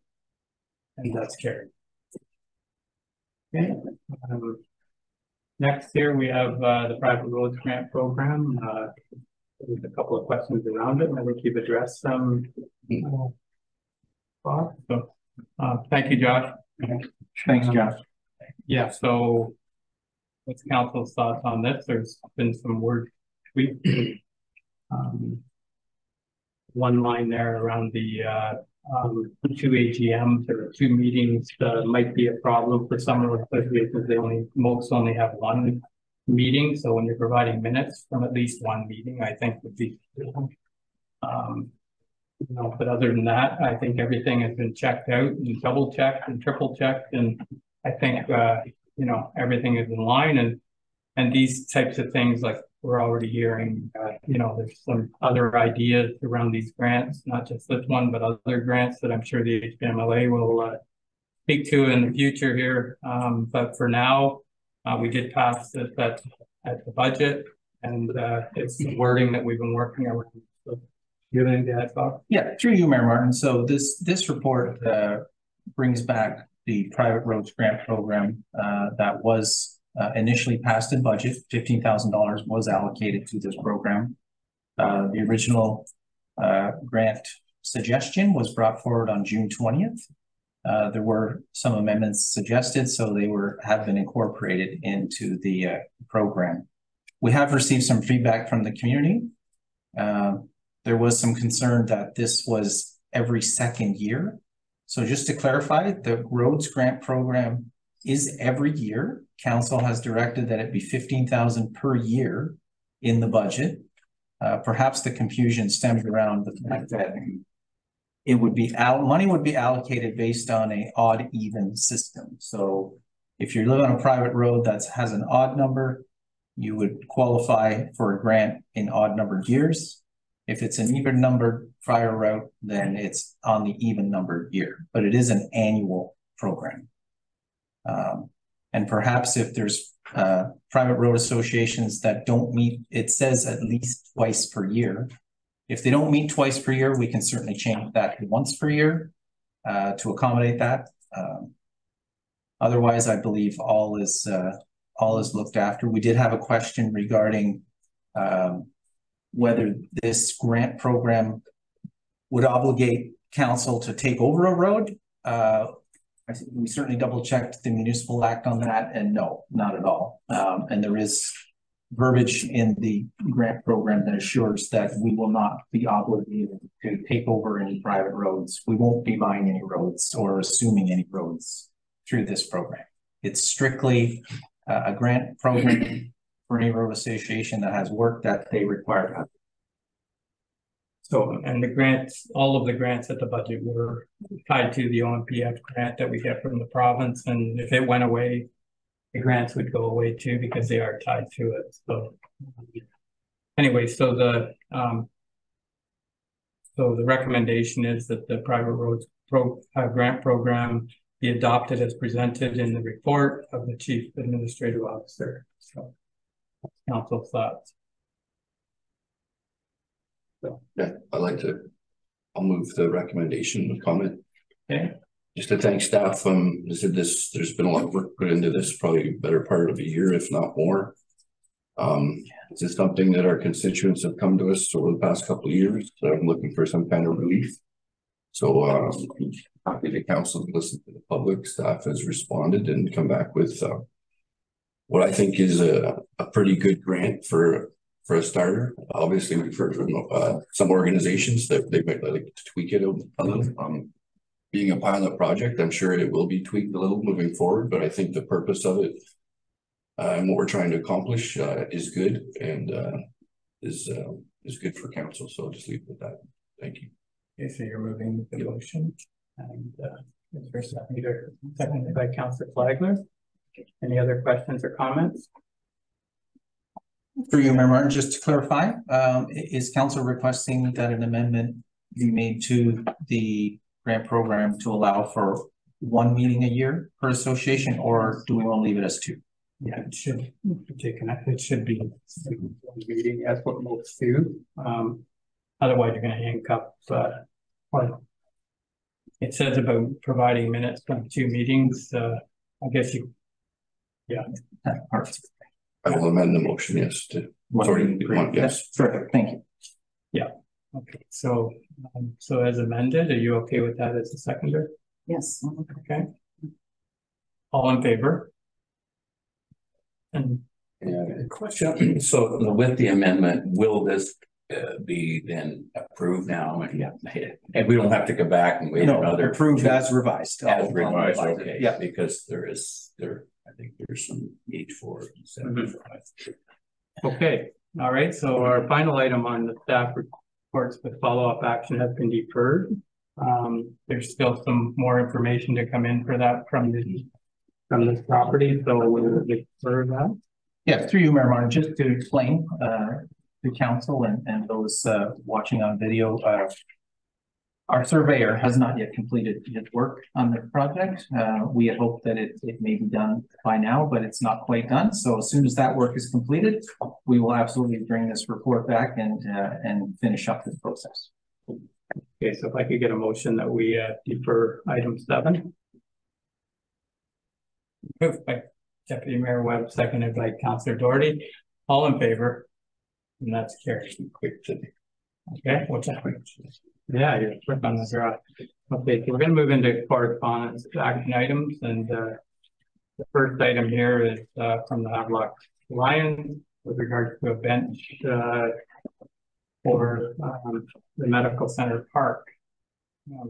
And that's carried. Okay. Next here we have the private roads grant program. There's a couple of questions around it, and I think you've addressed them. So, thank you, Josh. Thanks, Josh. Yeah. So, what's council's thoughts on this? There's been some word tweak. One line there around the 2 AGMs or 2 meetings might be a problem for some of the associations. They only have 1 meeting. So when you're providing minutes from at least 1 meeting, I think would be, but other than that, I think everything has been checked out and double checked and triple checked. And I think, everything is in line and these types of things, like we're already hearing, there's some other ideas around these grants, not just this one, but other grants that I'm sure the HPMLA will speak to in the future here. But for now, we did pass this at the budget, and it's the wording that we've been working around. So, you have anything to add, Bob? Yeah, through you, Mayor Martin. So this report brings back the private roads grant program that was initially passed in budget. $15,000 was allocated to this program. The original grant suggestion was brought forward on June 20th. There were some amendments suggested, so they have been incorporated into the program. We have received some feedback from the community. There was some concern that this was every second year. So just to clarify, the roads grant program is every year. Council has directed that it be $15,000 per year in the budget. Perhaps the confusion stemmed around the fact that it would be money would be allocated based on an odd even system. So if you live on a private road that has an odd number, you would qualify for a grant in odd numbered years. If it's an even numbered prior route, then it's on the even numbered year, but it is an annual program. And perhaps if there's private road associations that don't meet, it says at least twice per year. If they don't meet twice per year, we can certainly change that to once per year to accommodate that. Otherwise, I believe all is looked after. We did have a question regarding whether this grant program would obligate council to take over a road. We certainly double checked the municipal act on that, and no, not at all. And there is verbiage in the grant program that assures that we will not be obligated to take over any private roads. We won't be buying any roads or assuming any roads through this program. It's strictly a grant program for any road association that has work that they require to have. So, and the grants, all of the grants at the budget were tied to the OMPF grant that we get from the province. And if it went away, the grants would go away too, because they are tied to it. So anyway, so the recommendation is that the private roads grant program be adopted as presented in the report of the Chief Administrative Officer. So council thoughts. So yeah, I'll move the recommendation and comment. Okay. Just to thank staff. There's been a lot of work put into this, probably a better part of a year, if not more. This is something that our constituents have come to us over the past couple of years. So I'm looking for some kind of relief. So happy the council listen to the public. Staff has responded and come back with what I think is a pretty good grant for a starter. Obviously, we've heard from some organizations that they might like to tweak it a little. Being a pilot project, I'm sure it will be tweaked a little moving forward, but I think the purpose of it and what we're trying to accomplish is good and is good for council. So I'll just leave it at that. Thank you. Okay, so you're moving the motion, and is there seconded by Councillor Flagler? Any other questions or comments? Through you, Mayor Martin, just to clarify, is council requesting that an amendment be made to the grant program to allow for one meeting a year per association, or do we want to leave it as two? Yeah, it should be taken up. It should be one meeting. That's what most do. Otherwise, you're going to handcuff. It says about providing minutes from 2 meetings. I guess you. Yeah. Perfect. I will amend the motion. Yes. Yes. Perfect. Thank you. Yeah. Okay. So, so as amended, are you okay with that as a seconder? Yes. Okay. All in favor? And question. So with the amendment, will this be then approved now? And we don't have to go back and wait another. Approved as revised. As revised. Okay. Yeah. Because I think there's some need for it. Okay. All right. So our final item on the staff reports with follow-up action has been deferred. There's still some more information to come in for that from this property. So we'll defer that. Yeah, through you, Mayor Martin, just to explain to council and those watching on video, our surveyor has not yet completed his work on the project. We had hoped that it may be done by now, but it's not quite done. So as soon as that work is completed, we will absolutely bring this report back and finish up this process. Okay, so if I could get a motion that we defer item 7. Moved by Deputy Mayor Webb, seconded by Councillor Doherty. All in favor? And that's carried. Quick to Okay, what's that? Yeah, you're quick on the draw. Okay, so we're gonna move into correspondence action items, and the first item here is from the Havelock-Lions with regards to a bench for the medical center park.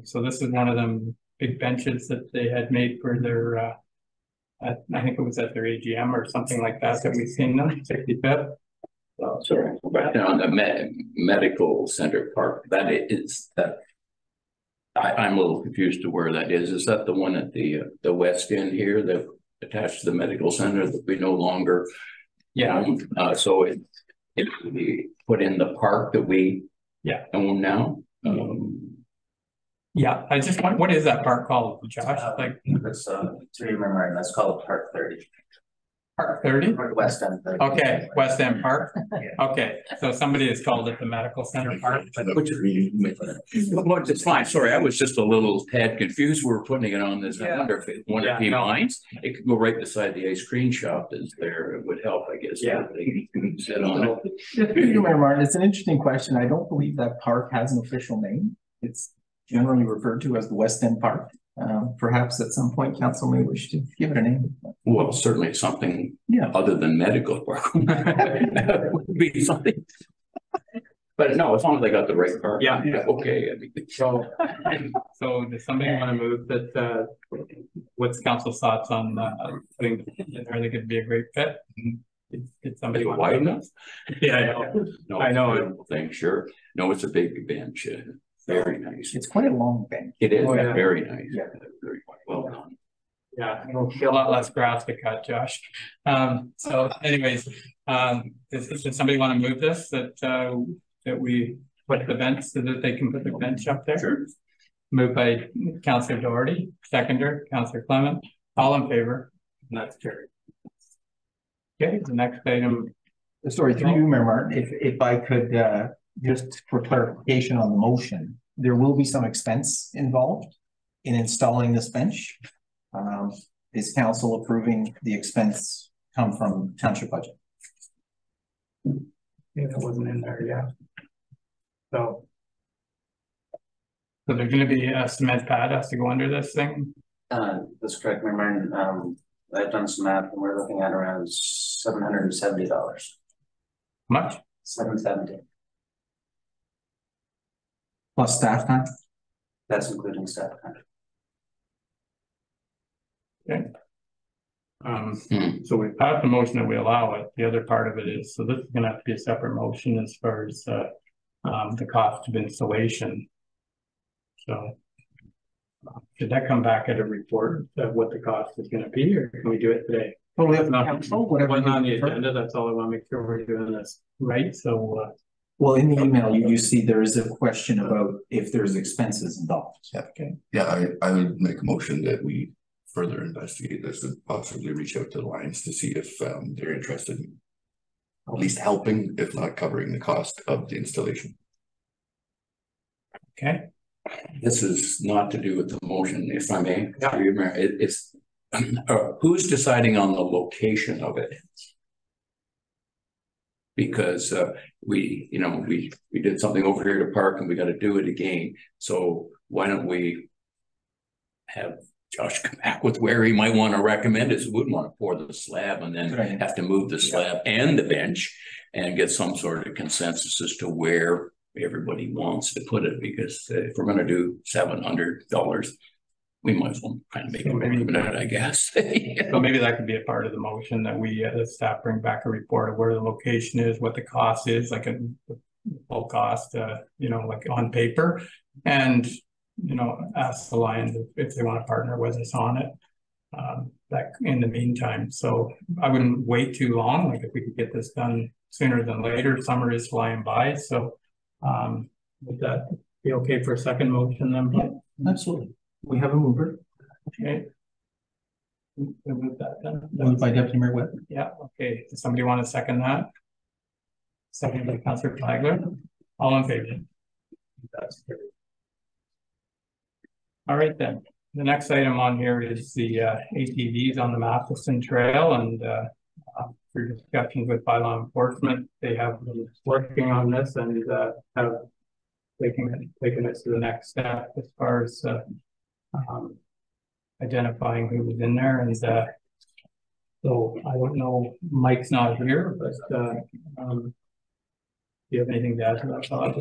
So this is one of them big benches that they had made for their I think it was at their AGM or something like that we've seen them, 65th. So, sorry, back down the medical center park, that is that. I'm a little confused to where that is. Is that the one at the west end here that attached to the medical center that we no longer own? So it we put in the park that we own now. Yeah, I just want, what is that park called, Josh? Like It's to remember, that's called Park 30. Park 30? Or West End 30. Okay, West End Park. Yeah. Okay, so somebody has called it the medical center park. Which it's fine. Sorry, I was just a little tad confused. We were putting it on this. I wonder if it one of the lines, it could go right beside the ice cream shop that's there. It would help, I guess. Yeah. Sit on it. Martin, it's an interesting question. I don't believe that park has an official name. It's generally referred to as the West End Park. Perhaps at some point council may wish to give it a name. Well, certainly something other than medical park would be something. But no, as long as I got the right part. Yeah. Okay. So does somebody want to move that? What's council's thoughts on putting in there? I think it'd be a great fit. Did somebody want wide enough? Yeah, I know. No, I know. Thing, sure. No, it's a big bench. Very nice. It's quite a long bench. It is very nice. Yeah, very well done. Yeah, it'll be a lot less grass to cut, Josh. So anyways, does somebody want to move this that we put the bench so that they can put the bench up there? Sure. Moved by Councillor Doherty, seconder, Councillor Clement, all in favor, and that's carried. Okay, the next item. Sorry, through you, Mayor Martin, if I could just for clarification on the motion, there will be some expense involved in installing this bench. Is council approving the expense come from township budget? Yeah, that wasn't in there, yeah. So there's going to be a cement pad has to go under this thing? That's correct, Mayor Martin. I've done some math and we're looking at around $770. How much? $770. Plus staff time? That's including staff time. Okay. So we passed the motion that we allow it. The other part of it is, so this is gonna have to be a separate motion as far as the cost of installation. So should that come back at a report of what the cost is gonna be, or can we do it today? Well, we have council, whatever on the agenda. That's all I want to make sure we're doing this right. So well, in the email, you see there is a question about if there's expenses involved. Okay. Yeah, I would make a motion that we further investigate this and possibly reach out to the Lions to see if they're interested in at least helping, if not covering the cost of the installation. Okay. This is not to do with the motion, if I may. It's who's deciding on the location of it? Because we did something over here at the park and we got to do it again. So why don't we have Josh come back with where he might want to recommend it? So we wouldn't want to pour the slab and then have to move the slab and the bench and get some sort of consensus as to where everybody wants to put it. Because if we're going to do $700, we might as well kind of make it maybe, I guess. So maybe that could be a part of the motion that we, the staff bring back a report of where the location is, what the cost is, like a full cost, like on paper, and, ask the Lions if they want to partner with us on it, that in the meantime. So I wouldn't wait too long. Like if we could get this done sooner than later, summer is flying by. So would that be okay for a second motion then? Yeah, absolutely. We have a mover. Okay. We'll move that then. Moved by Deputy Mayor Webb. Yeah, okay. Does somebody want to second that? Second by Councillor Flagler. All in favor? That's good. All right then. The next item on here is the ATVs on the Matheson Trail, and through discussions with bylaw enforcement, they have been working on this and have taken it to the next step as far as identifying who was in there. And so I don't know, Mike's not here, but do you have anything to add to that thought?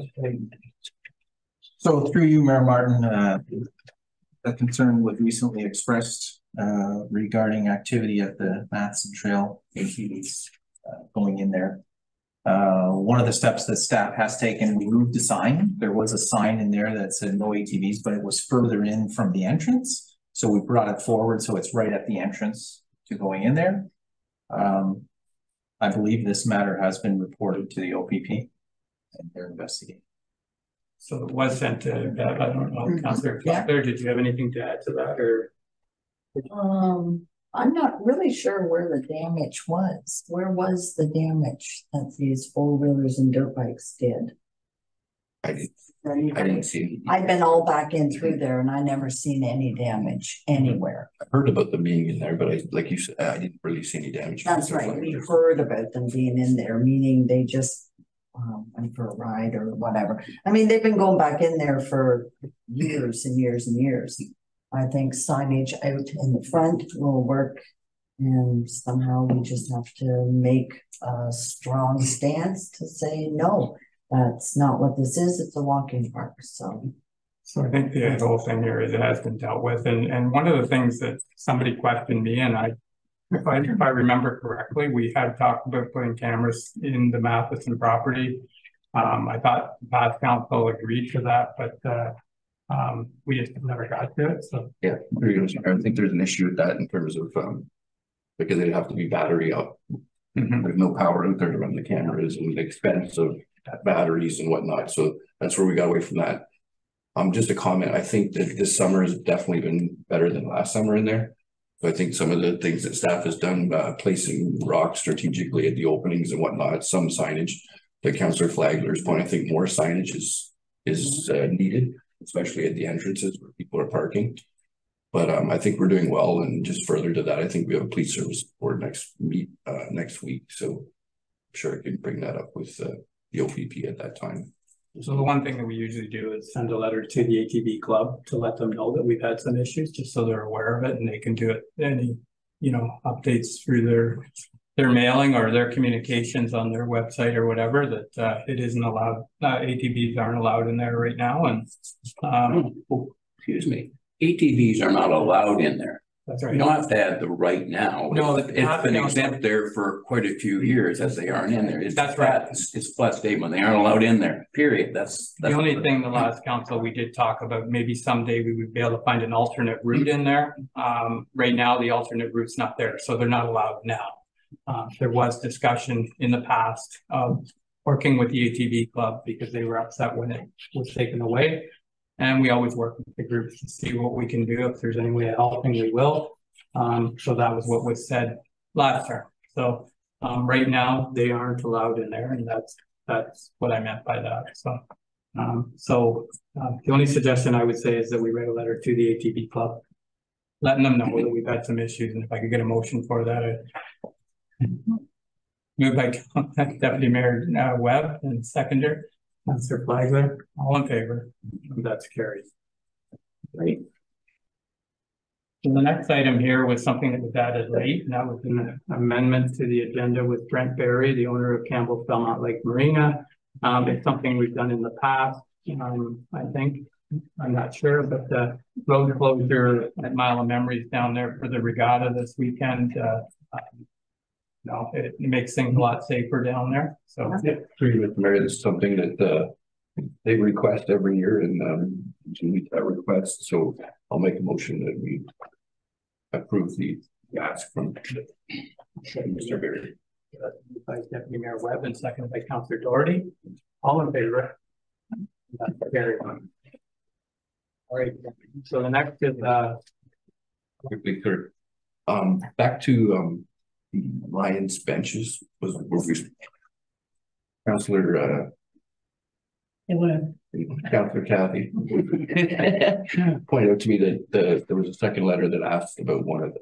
So through you, Mayor Martin, a concern was recently expressed regarding activity at the Matheson Trail ATVs going in there. One of the steps that staff has taken, we moved the sign. There was a sign in there that said no ATVs, but it was further in from the entrance. So we brought it forward so it's right at the entrance to going in there. I believe this matter has been reported to the OPP and they're investigating. So it was sent to, I don't know, Councillor Butler, did you have anything to add to that, or? I'm not really sure where the damage was. Where was the damage that these four-wheelers and dirt bikes did? I didn't see any. I've been all back in through there and I never seen any damage anywhere. I heard about them being in there, but like you said, I didn't really see any damage. That's right. We heard about them being in there, meaning they just went for a ride or whatever. I mean, they've been going back in there for years and years and years. I think signage out in the front will work, and somehow we just have to make a strong stance to say, no, that's not what this is. It's a walking park. So I think the whole thing here is it has been dealt with. And one of the things that somebody questioned me, and if I remember correctly, we had talked about putting cameras in the Matheson property. I thought the past council agreed to that, but we just never got to it. So yeah, I think there's an issue with that in terms of because they'd have to be battery up. There's no power out there to run the cameras and the expense of batteries and whatnot. So that's where we got away from that. Just a comment. I think that this summer has definitely been better than last summer in there. So I think some of the things that staff has done, placing rocks strategically at the openings and whatnot, some signage. To Councillor Flagler's point, I think more signage is needed, especially at the entrances where people are parking. But I think we're doing well. And just further to that, I think we have a police service board next week. So I'm sure I can bring that up with the OPP at that time. So the one thing that we usually do is send a letter to the ATV club to let them know that we've had some issues, just so they're aware of it, and they can do it any, updates through their mailing or their communications on their website or whatever, that it isn't allowed. ATVs aren't allowed in there right now. And excuse me, ATVs are not allowed in there. That's right. You don't have to add the right now. No, it's been exempt there for quite a few years as they aren't in there. That's right. It's a flat statement. They aren't allowed in there, period. That's the only thing. The last council we did talk about, maybe someday we would be able to find an alternate route in there. Right now the alternate route's not there, so they're not allowed now. There was discussion in the past of working with the ATV club because they were upset when it was taken away. And we always work with the groups to see what we can do. If there's any way of helping, we will. So that was what was said last term. So right now they aren't allowed in there, and that's what I meant by that. So the only suggestion I would say is that we write a letter to the ATV club, letting them know that we've had some issues, and if I could get a motion for that. Moved by Deputy Mayor Webb and seconder Councillor Flagler. All in favor? That's carried. Great. So the next item here was something that was added late, and that was an amendment to the agenda with Brent Berry, the owner of Havelock-Belmont-Methuen Marina. It's something we've done in the past. I think, I'm not sure, but the road closure at Mile of Memories down there for the regatta this weekend. It makes things a lot safer down there. So yeah, agree with Mary. This is something that they request every year, and to meet that request. So I'll make a motion that we approve the ask from Mr. Berry. By Deputy Mayor Webb and seconded by Councillor Doherty. All in favor? That's carried. All right. So the next is quickly third. Back to the Lions benches was Councillor Councillor Kathy pointed out to me that there was a second letter that asked about one of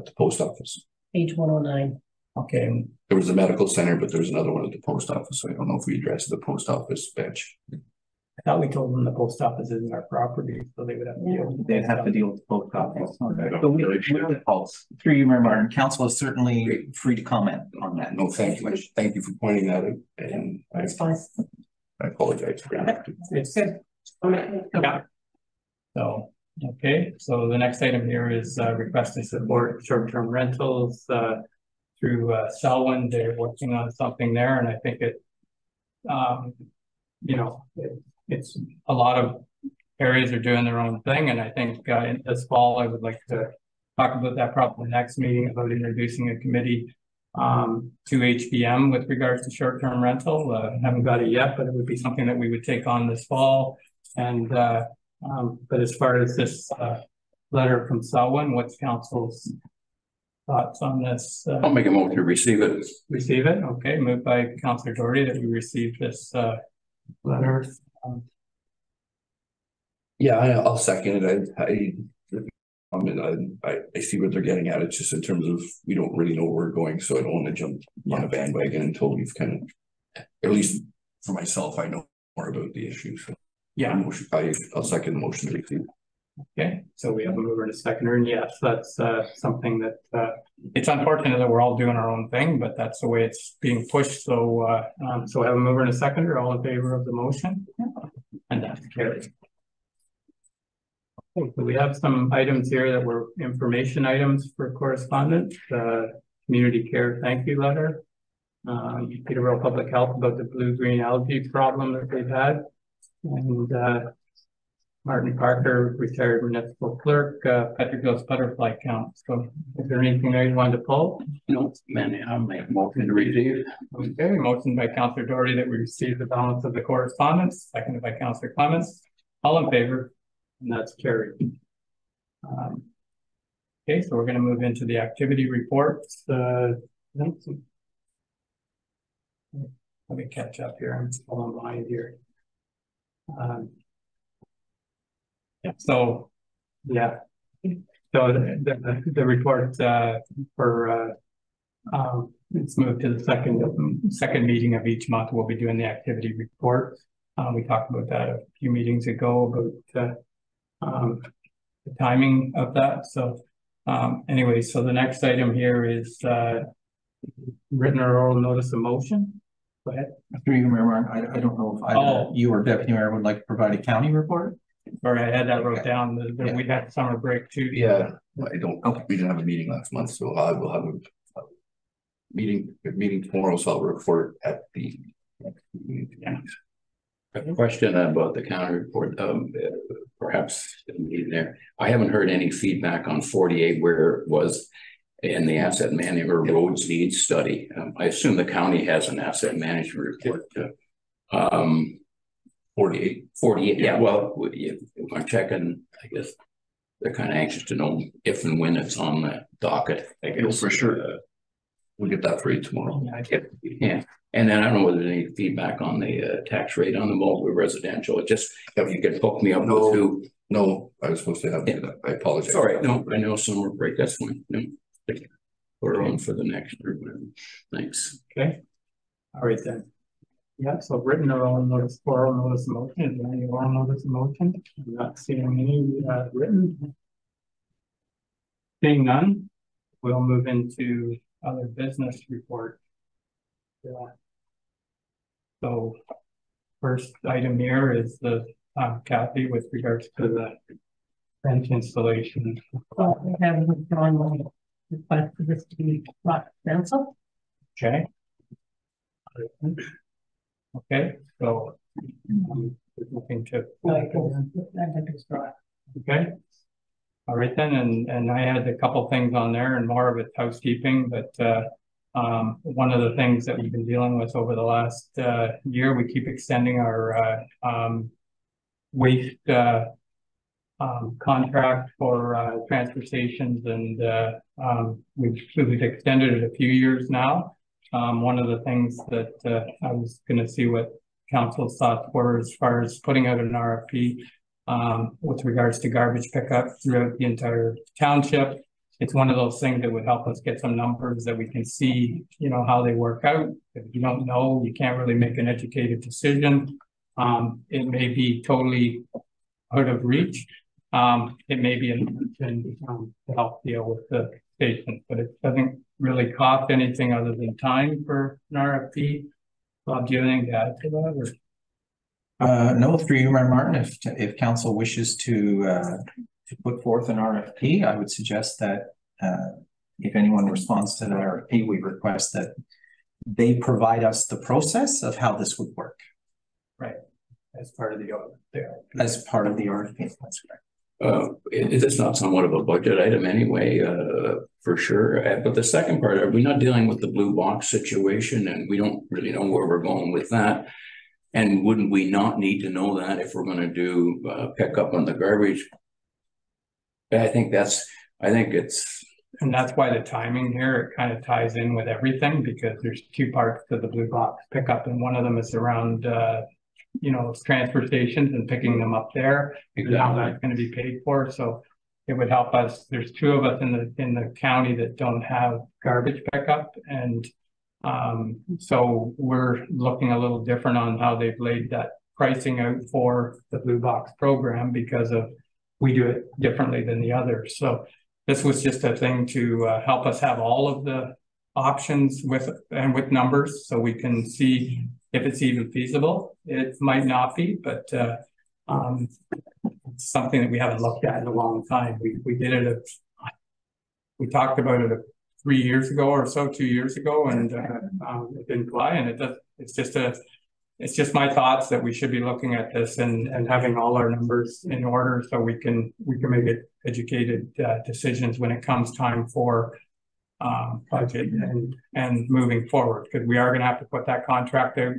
the post office. Page 109. Okay, There was a medical center, but there was another one at the post office, so I don't know if we addressed the post office bench. I thought we told them the post office isn't our property, so they would have to deal with. They'd have to deal with both offices. I don't But we, really sure. through you, Mayor Martin, council is certainly free to comment on that. No, thank you. Thank you for pointing that out, and That's fine. I apologize for that. It's good. Yeah. So, okay, so the next item here is request to support short-term rentals through Selwyn. They're working on something there, and I think it, you know, it's a lot of areas are doing their own thing, and I think in this fall I would like to talk about that probably next meeting about introducing a committee to HBM with regards to short-term rental. Haven't got it yet, but it would be something that we would take on this fall. And but as far as this letter from Selwyn, what's council's thoughts on this? I'll make a motion to receive it. Receive it. Okay, moved by Councillor Doherty that we receive this letter. Yeah, I'll second it. I mean, I see what they're getting at. It's just in terms of, we don't really know where we're going, so I don't want to jump on a bandwagon until we've kind of, at least for myself, I know more about the issue. So Yeah. I'll second the motion to receive. Okay, so we have a mover and a seconder, and yes, that's something that it's unfortunate that we're all doing our own thing, but that's the way it's being pushed. So so we have a mover and a seconder, all in favor of the motion, and that's carried. Okay, so we have some items here that were information items for correspondence. Community care thank you letter. Peterborough Public Health about the blue-green algae problem that they've had, and Martin Parker, retired municipal clerk, Petroglyphs butterfly count. So is there anything there you wanted to pull? No, man, I'll make a motion to receive. Okay, motion by Councillor Doherty that we receive the balance of the correspondence, seconded by Councillor Clements. All in favor? And that's carried. Okay, so we're going to move into the activity reports. Let me catch up here. I'm still online here. So the report for it's moved to the second meeting of each month. We'll be doing the activity report. We talked about that a few meetings ago about the timing of that. So anyway, so the next item here is written or oral notice of motion. Go ahead. Through you, Mayor Martin, I don't know if either you or Deputy Mayor would like to provide a county report. Sorry, I had that wrote down. We had summer break too. Yeah, I don't. Okay. We didn't have a meeting last month, so I will have a meeting tomorrow. So I'll report at the. Yeah. A question about the county report. Perhaps in there. I haven't heard any feedback on 48 where it was in the asset management roads needs study. I assume the county has an asset management report. 48, yeah, well, if I'm checking, I guess they're kind of anxious to know if and when it's on the docket. I guess for sure. We'll get that for you tomorrow. Yeah, and then I don't know whether there's any feedback on the tax rate on the mobile residential. It just, if you could hook me up with who. No, I was supposed to have that. I apologize. Sorry, no, I know summer break, that's fine. No, we're on for the next group. Thanks. Okay, all right then. Yeah, so written or oral notice of motion. Is there any oral notice of motion? I'm not seeing any written. Seeing none, we'll move into other business report. Yeah. So first item here is the Kathy with regards to the bench installation. Well, we have withdrawn my request for this to be brought to council. Okay. Okay, so looking to. Okay. All right then, and I had a couple things on there and more of it's housekeeping, but one of the things that we've been dealing with over the last year, we keep extending our waste contract for transfer stations, and we've extended it a few years now. One of the things that I was going to see what council's thoughts were as far as putting out an RFP with regards to garbage pickup throughout the entire township. it's one of those things that would help us get some numbers that we can see, you know, how they work out. If you don't know, you can't really make an educated decision. It may be totally out of reach. It may be an option to help deal with the station, but it doesn't really cost anything other than time for an RFP. Bob, do you have anything to add to that? Or? No, through you, Mayor Martin, if council wishes to put forth an RFP, I would suggest that if anyone responds to the RFP, we request that they provide us the process of how this would work. Right, as part of the RFP. As part of the RFP, that's correct. It's not somewhat of a budget item anyway, for sure. But the second part, are we not dealing with the blue box situation, and we don't really know where we're going with that? And wouldn't we not need to know that if we're going to do pick up on the garbage? I think it's. And that's why the timing here, it kind of ties in with everything, because there's two parts to the blue box pickup, and one of them is around you know, transfer stations and picking them up there. Exactly. And how that's going to be paid for. So it would help us. There's two of us in the county that don't have garbage pickup, and so we're looking a little different on how they've laid that pricing out for the blue box program, because of we do it differently than the others. So this was just a thing to help us have all of the options with numbers, so we can see if it's even feasible. It might not be, but it's something that we haven't looked at in a long time. We did it. We talked about it 3 years ago or so, 2 years ago, and it didn't fly. And it's just my thoughts that we should be looking at this and having all our numbers in order, so we can make educated decisions when it comes time for budget and moving forward, because we are going to have to put that contract out.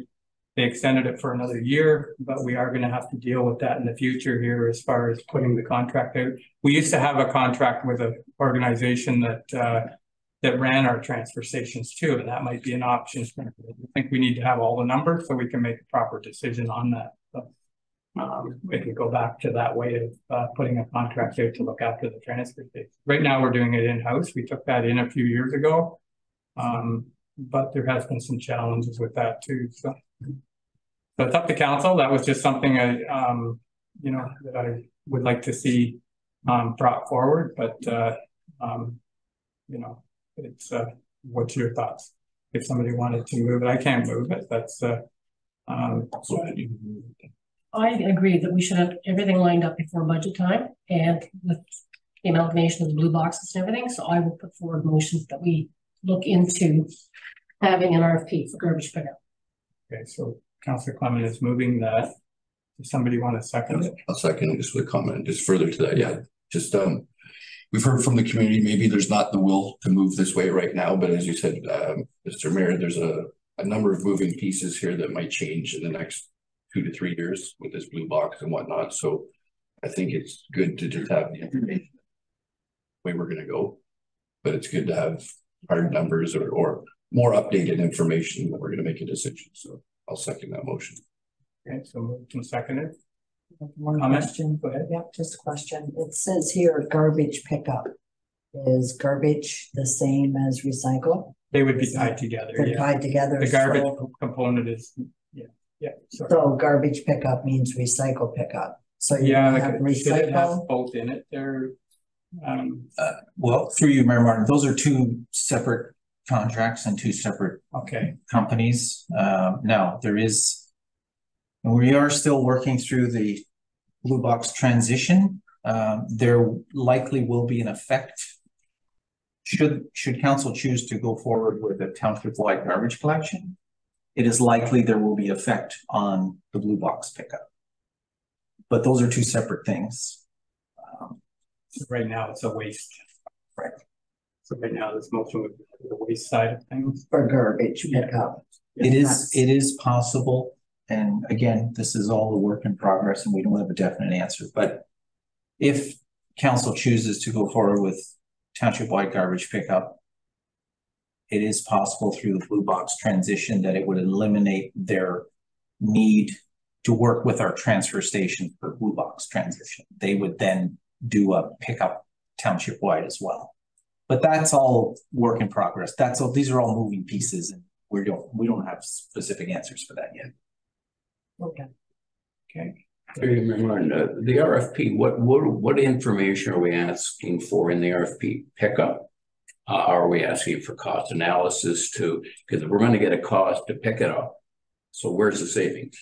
They extended it for another year, but we are going to have to deal with that in the future here as far as putting the contract out. We used to have a contract with an organization that ran our transfer stations too, and that might be an option. I think we need to have all the numbers so we can make a proper decision on that. So, we can go back to that way of putting a contract out to look after the transfer station. Right now we're doing it in-house. We took that in a few years ago, but there has been some challenges with that too. So it's up to council. That was just something you know, that I would like to see brought forward, but you know, it's what's your thoughts? If somebody wanted to move it, I can't move it. That's I agree that we should have everything lined up before budget time, and with the amalgamation of the blue boxes and everything. So I will put forward motions that we look into having an RFP for garbage pickup. Okay, so Councillor Clement is moving that. Does somebody want to second it? I'll second it just with a comment, just further to that. Yeah, just we've heard from the community, maybe there's not the will to move this way right now, but as you said, Mr. Mayor, there's a number of moving pieces here that might change in the next 2 to 3 years with this blue box and whatnot. So I think it's good to just have the information where we're going to go, but it's good to have hard numbers or more updated information when we're going to make a decision. So I'll second that motion. Okay, so moved and seconded. One question. Go ahead. Yep, just a question. It says here garbage pickup. Is garbage the same as recycle? They would be tied together. They're tied together. The garbage component is, yeah. Sorry. So garbage pickup means recycle pickup. So you have recycle. It has both in it. They're well, through you, Mayor Martin, those are two separate contracts and two separate companies. Now we are still working through the blue box transition. There likely will be an effect should council choose to go forward with a township-wide garbage collection. It is likely there will be effect on the blue box pickup, but those are two separate things. So right now it's a waste. Right. So right now this motion would be the waste side of things. For garbage pickup. It is possible. And again, this is all a work in progress and we don't have a definite answer. But if council chooses to go forward with township-wide garbage pickup, it is possible through the blue box transition that it would eliminate their need to work with our transfer station for blue box transition. They would then do a pickup township-wide as well. But that's all work in progress. That's all, these are all moving pieces, and we don't have specific answers for that yet. Okay. Okay. The RFP, what information are we asking for in the RFP pickup? Are we asking for cost analysis because we're going to get a cost to pick it up. So where's the savings?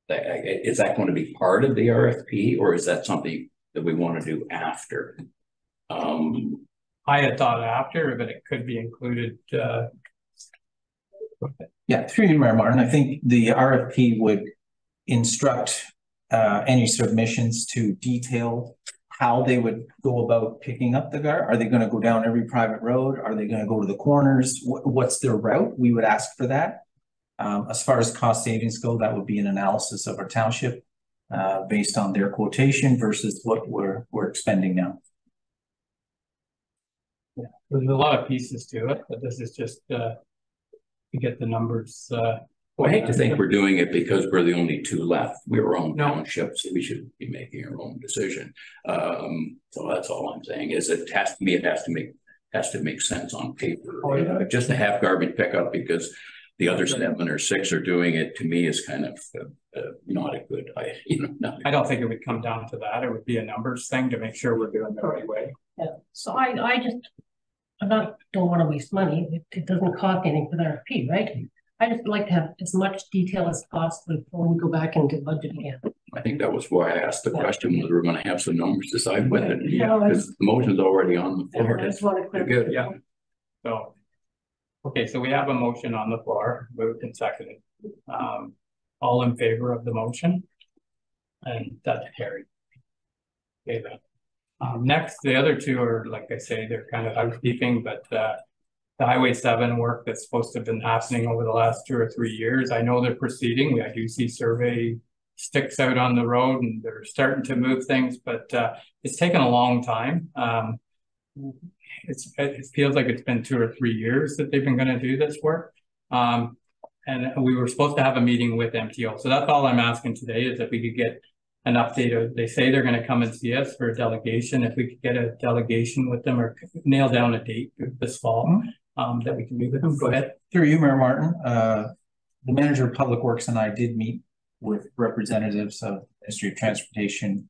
Is that going to be part of the RFP, or is that something that we want to do after? I had thought after, but it could be included. Yeah, through you, Mayor Martin, I think the RFP would instruct any submissions to detail how they would go about picking up the GAR. Are they going to go down every private road? Are they going to go to the corners? What's their route? We would ask for that. As far as cost savings go, that would be an analysis of our township based on their quotation versus what we're expending now. Yeah, there's a lot of pieces to it, but this is just to get the numbers. Well, I hate to think we're doing it because we're the only two left. We're own township, so we should be making our own decision. So that's all I'm saying is it has to make sense on paper. Just to have garbage pickup because the other 7 or 6 are doing it, to me, is kind of not a good idea. I don't think it would come down to that. It would be a numbers thing to make sure we're doing it the right way. Yeah. So I don't want to waste money. It doesn't cost anything for the RFP, right? I just like to have as much detail as possible before we go back into budget again. I think that was why I asked the question whether we're going to have some numbers to side with it. Yeah, because the motion's already on the floor. I just want to clear. Good. Yeah. So, okay, so we have a motion on the floor, moved and seconded. All in favor of the motion? And that's carried. Okay, then. Next, the other two are, like I say, they're kind of housekeeping, but the Highway 7 work that's supposed to have been happening over the last 2 or 3 years. I know they're proceeding. I do see survey sticks out on the road and they're starting to move things, but it's taken a long time. It feels like it's been 2 or 3 years that they've been going to do this work. And we were supposed to have a meeting with MTO. So that's all I'm asking today is if we could get an update. They say they're going to come and see us for a delegation. If we could get a delegation with them or nail down a date this fall that we can meet with them. Go ahead. Through you, Mayor Martin, the manager of Public Works and I did meet with representatives of the Ministry of Transportation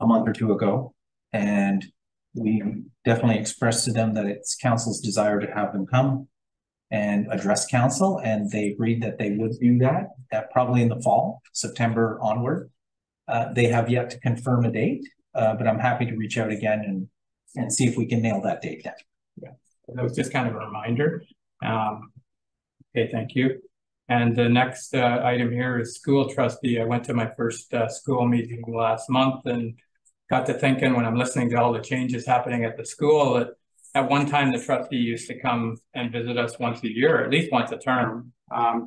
a month or 2 ago. And we definitely expressed to them that it's council's desire to have them come and address council. And they agreed that they would do that probably in the fall, September onward. They have yet to confirm a date, but I'm happy to reach out again and see if we can nail that date down. Yeah, that was just kind of a reminder. Okay, thank you. And the next item here is school trustee. I went to my first school meeting last month and got to thinking when I'm listening to all the changes happening at the school that at one time the trustee used to come and visit us once a year, or at least once a term,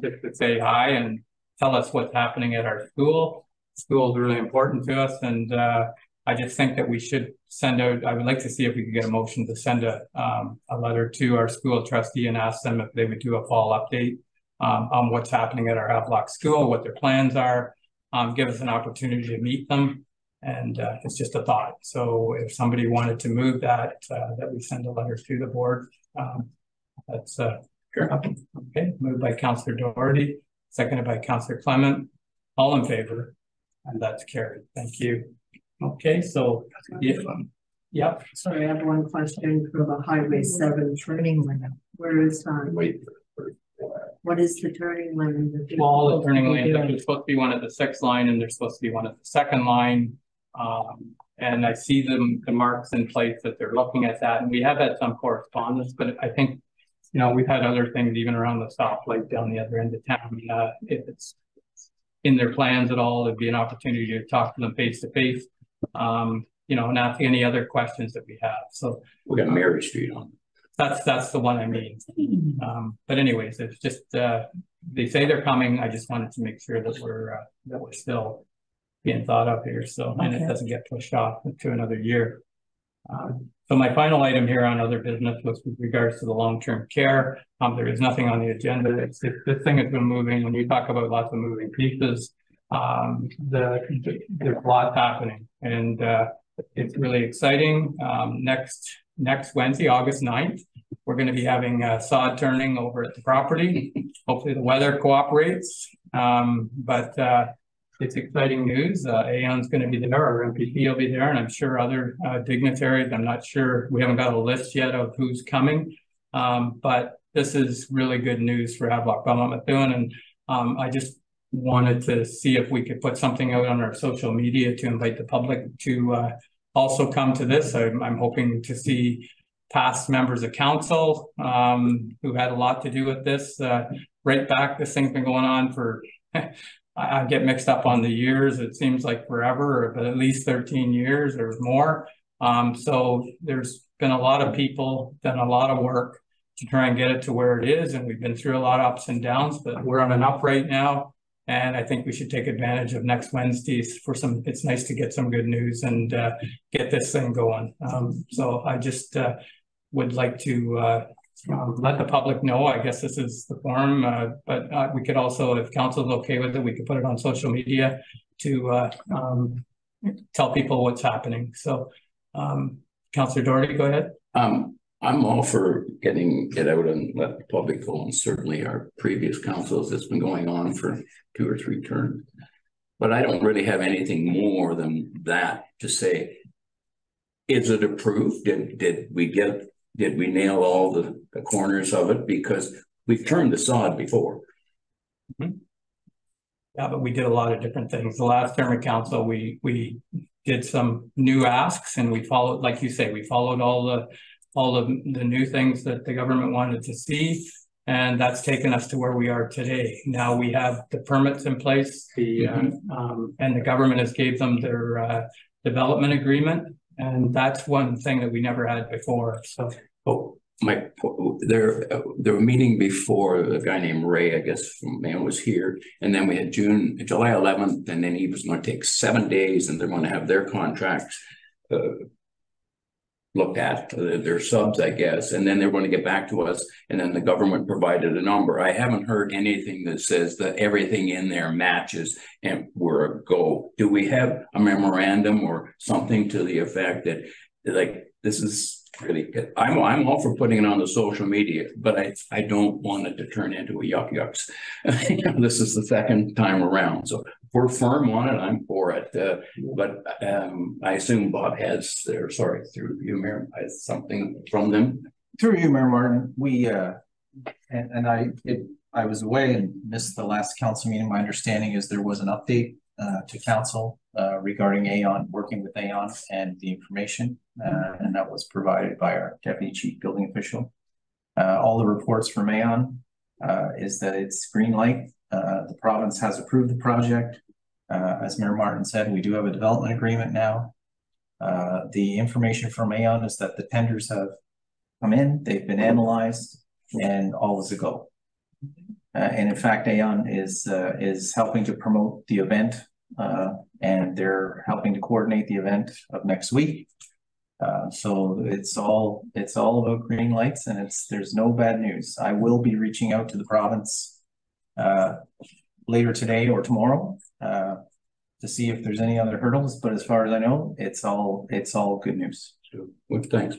just to say hi and tell us what's happening at our school. School is really important to us, and I just think that we should send out, I would like to see if we could get a motion to send a letter to our school trustee and ask them if they would do a fall update on what's happening at our Havelock school, what their plans are, give us an opportunity to meet them. And it's just a thought. So if somebody wanted to move that, that we send a letter to the board, that's okay. Moved by Councillor Doherty, seconded by Councillor Clement. All in favor, and that's carried. Thank you. Okay, so yep. Sorry, I have one question for the Highway 7 turning lane. Where is Wait. what is the turning lane? Well, the turning lanes, there's supposed to be one at the 6th line, and there's supposed to be one at the 2nd line. And I see the marks in place that they're looking at that, and we have had some correspondence, but I think, you know, we've had other things even around the stoplight down the other end of town. If it's in their plans at all, it'd be an opportunity to talk to them face to face, you know, and ask any other questions that we have. So we got Mary Street on. That's the one I mean. But anyways, it's just they say they're coming. I just wanted to make sure that we're still being thought of here. So and it doesn't get pushed off to another year. So my final item here on other business was with regards to the long-term care. There is nothing on the agenda. This thing has been moving. When you talk about lots of moving pieces, there's lots happening. And it's really exciting. Next Wednesday, August 9th, we're going to be having sod turning over at the property. Hopefully the weather cooperates. But it's exciting news. Aon's going to be there, our MPP will be there, and I'm sure other dignitaries. I'm not sure, we haven't got a list yet of who's coming. But this is really good news for Havelock-Belmont-Methuen, and I just wanted to see if we could put something out on our social media to invite the public to also come to this. I'm hoping to see past members of council who had a lot to do with this. Right back, this thing's been going on for, I get mixed up on the years. It seems like forever, but at least 13 years or more. So there's been a lot of people, done a lot of work to try and get it to where it is. And we've been through a lot of ups and downs, but we're on an up right now. And I think we should take advantage of next Wednesdays for some, it's nice to get some good news and get this thing going. So I just would like to let the public know. I guess this is the forum, but we could also, if council's okay with it, we could put it on social media to tell people what's happening. So Councillor Doherty, go ahead. I'm all for getting it out and let the public go, and certainly our previous councils, it's been going on for 2 or 3 terms. But I don't really have anything more than that to say. Is it approved? Did we nail all the corners of it? Because we've turned the sod before. Mm-hmm. Yeah, but we did a lot of different things. The last term of council, we did some new asks, and we followed, like you say, we followed all of the new things that the government wanted to see, and that's taken us to where we are today. Now we have the permits in place, and the government has gave them their development agreement, and that's one thing that we never had before. So, There were meeting before, a guy named Ray, I guess, from Mayo was here, and then we had July 11th, and then he was going to take 7 days, and they're going to have their contracts looked at, their subs, I guess, and then they're going to get back to us, and then the government provided a number. I haven't heard anything that says that everything in there matches and we're a go. Do we have a memorandum or something to the effect that, like, this is really good? I'm all for putting it on the social media, but I don't want it to turn into a yucks. This is the second time around, so if we're firm on it, I'm for it. But I assume Bob has their, sorry, through you, Mayor, has something from them. Through you, Mayor Martin, we I was away and missed the last council meeting. My understanding is there was an update to council regarding Aon, working with Aon, and the information, and that was provided by our Deputy Chief Building Official. All the reports from Aon is that it's green light. The province has approved the project. As Mayor Martin said, we do have a development agreement now. The information from Aon is that the tenders have come in, they've been analyzed, and all is a go. And in fact, Aon is helping to promote the event, and they're helping to coordinate the event of next week. So it's all about green lights, and there's no bad news. I will be reaching out to the province later today or tomorrow to see if there's any other hurdles. But as far as I know, it's all good news. So, well, thanks.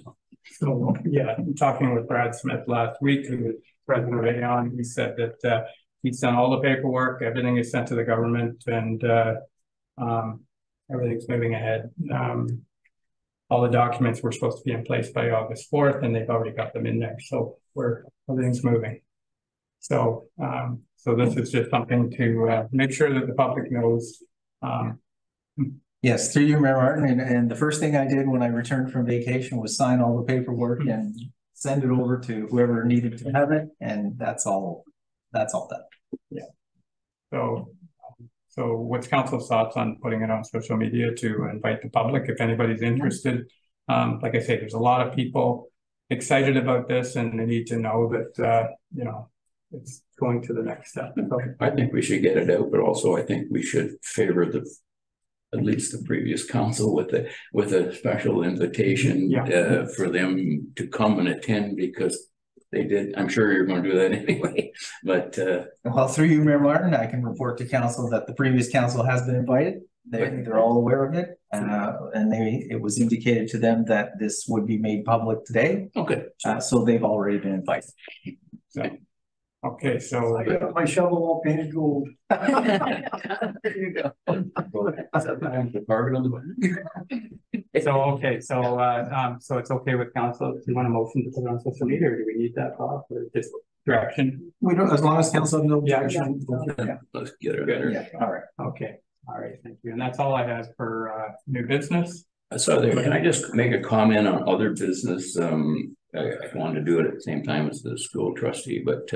So yeah, talking with Brad Smith last week, who was president of Aon, he said that he's done all the paperwork, everything is sent to the government, and everything's moving ahead. All the documents were supposed to be in place by August 4th, and they've already got them in there. So everything's moving. So so this is just something to make sure that the public knows. Yes, through you, Mayor Martin, and the first thing I did when I returned from vacation was sign all the paperwork and send it over to whoever needed to have it, and that's all done. Yeah. So what's council's thoughts on putting it on social media to invite the public if anybody's interested? Like I say, there's a lot of people excited about this, and they need to know that you know, it's going to the next step. So I think we should get it out, but also I think we should favor at least the previous council with a special invitation for them to come and attend, because they did. I'm sure you're going to do that anyway. But well, through you, Mayor Martin, I can report to council that the previous council has been invited, they're all aware of it, and it was indicated to them that this would be made public today. Okay. So they've already been invited. So, okay, so. I got my shovel all painted gold. There you go. So, okay, so it's okay with council, do you want a motion to put it on social media, or do we need that, Bob, or just direction? We don't, as long as council has no objection. Let's get it better. Yeah, all right. Okay, all right, thank you, and that's all I have for new business. So there, can I just make a comment on other business? I wanted to do it at the same time as the school trustee, but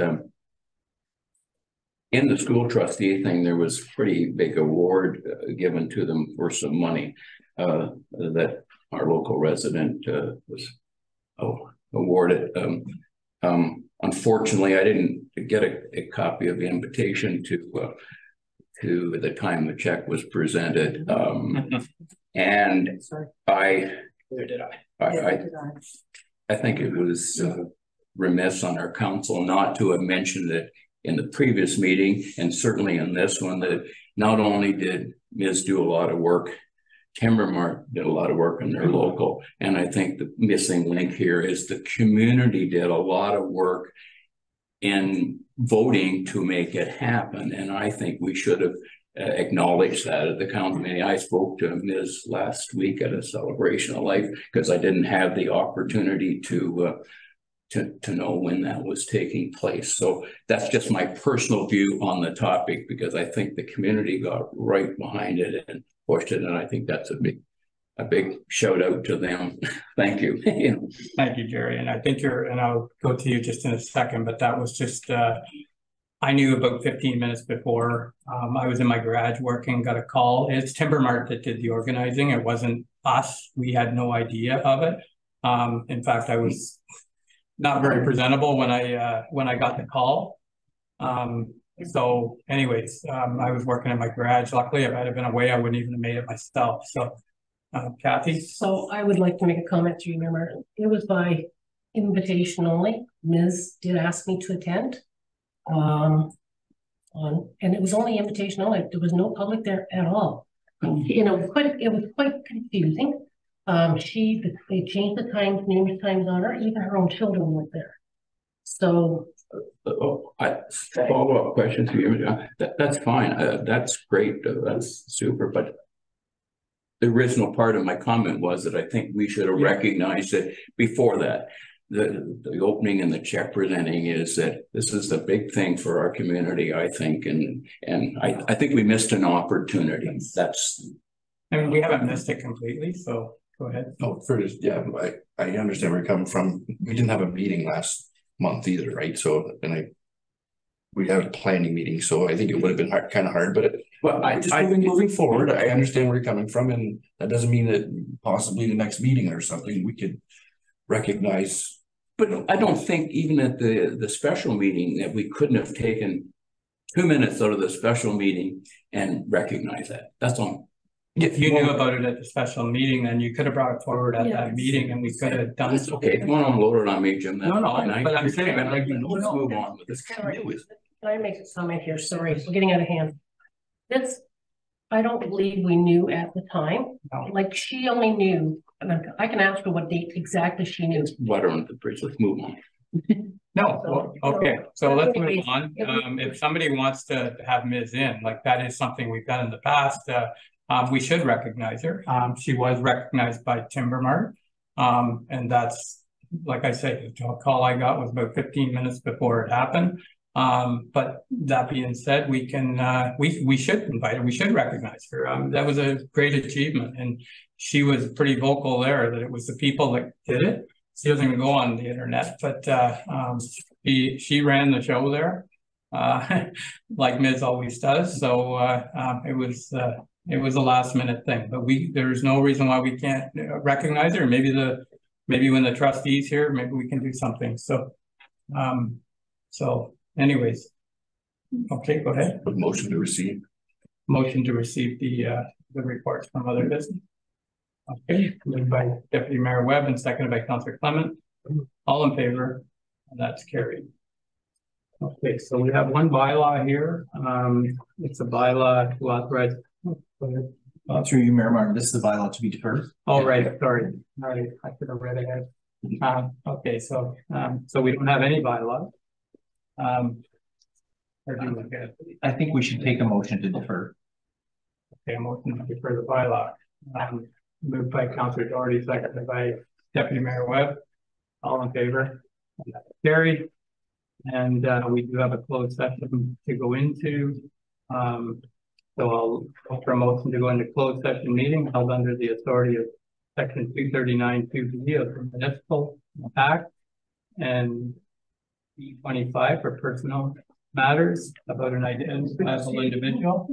in the school trustee thing, there was pretty big award given to them for some money that our local resident was awarded. Unfortunately, I didn't get a copy of the invitation to the time the check was presented. And I think it was remiss on our council not to have mentioned it in the previous meeting, and certainly in this one, that not only did Ms. do a lot of work, Timbermart did a lot of work in their local, and I think the missing link here is the community did a lot of work in voting to make it happen, and I think we should have acknowledged that at the council meeting. I spoke to Ms. last week at a celebration of life because I didn't have the opportunity to know when that was taking place. So that's just my personal view on the topic, because I think the community got right behind it and pushed it, and I think that's a big shout out to them. Thank you. Thank you, Jerry, and I think and I'll go to you just in a second, but that was just I knew about 15 minutes before. I was in my garage working, got a call. It's Timbermart that did the organizing. It wasn't us. We had no idea of it. In fact, I was not very presentable when I got the call. So anyways, I was working in my garage. Luckily, if I'd have been away, I wouldn't even have made it myself. So Kathy? So I would like to make a comment to you, Mayor. It was by invitation only. Ms. did ask me to attend. And it was only invitation only. There was no public there at all. You know, it was quite confusing. They changed the times numerous times on her. Even her own children weren't there. So follow-up question to you. That's fine. That's great. That's super. But the original part of my comment was that I think we should have recognized it before that. The opening and the check presenting is that this is the big thing for our community, I think, and I think we missed an opportunity. I mean, we haven't missed it completely, so go ahead. Oh, first, yeah, I understand where you're coming from. We didn't have a meeting last month either, right? So, we had a planning meeting, so I think it would have been kind of hard, but moving forward, I understand where you're coming from, and that doesn't mean that possibly the next meeting or something we could recognize. But I don't think even at the special meeting that we couldn't have taken 2 minutes out of the special meeting and recognize that. That's all. If you knew about it at the special meeting, then you could have brought it forward at that meeting, and we could have done it. Okay, if you want to unload it on me, Jim, that's fine. But I'm saying, let's move on with this. Can I make a comment here? Sorry, we're getting out of hand. I don't believe we knew at the time. No. Like, she only knew, and I can ask her what date exactly she knew. It's water under the bridge. Let's move on. No, okay, so let's move on. If somebody wants to have Ms. in, like, that is something we've done in the past. We should recognize her. She was recognized by Timbermart. And that's, like I said, the call I got was about 15 minutes before it happened. But that being said, we should invite her. We should recognize her. That was a great achievement. And she was pretty vocal there that it was the people that did it. She doesn't even go on the internet, but she ran the show there, like Ms. always does. So it was a last minute thing, but there's no reason why we can't recognize her. Maybe when the trustee's here, maybe we can do something. So anyways, okay, go ahead. Motion to receive. Motion to receive the reports from other business. Okay, moved by Deputy Mayor Webb and seconded by Councillor Clement. All in favor, and that's carried. Okay, so we have one bylaw here. It's a bylaw to authorize. Through you, Mayor Martin, this is the bylaw to be deferred. Oh, right, sorry. All right, I could have read ahead. Okay, so we don't have any bylaws. Or do we get? I think we should take a motion to defer. Okay, a motion to defer the bylaw. Moved by Councillor Doherty, seconded by Deputy Mayor Webb. All in favor? Carried. And we do have a closed session to go into. So I'll look for a motion to go into closed session meeting held under the authority of section 239(2)B of the Municipal Act and B25 for personal matters about an identifiable individual,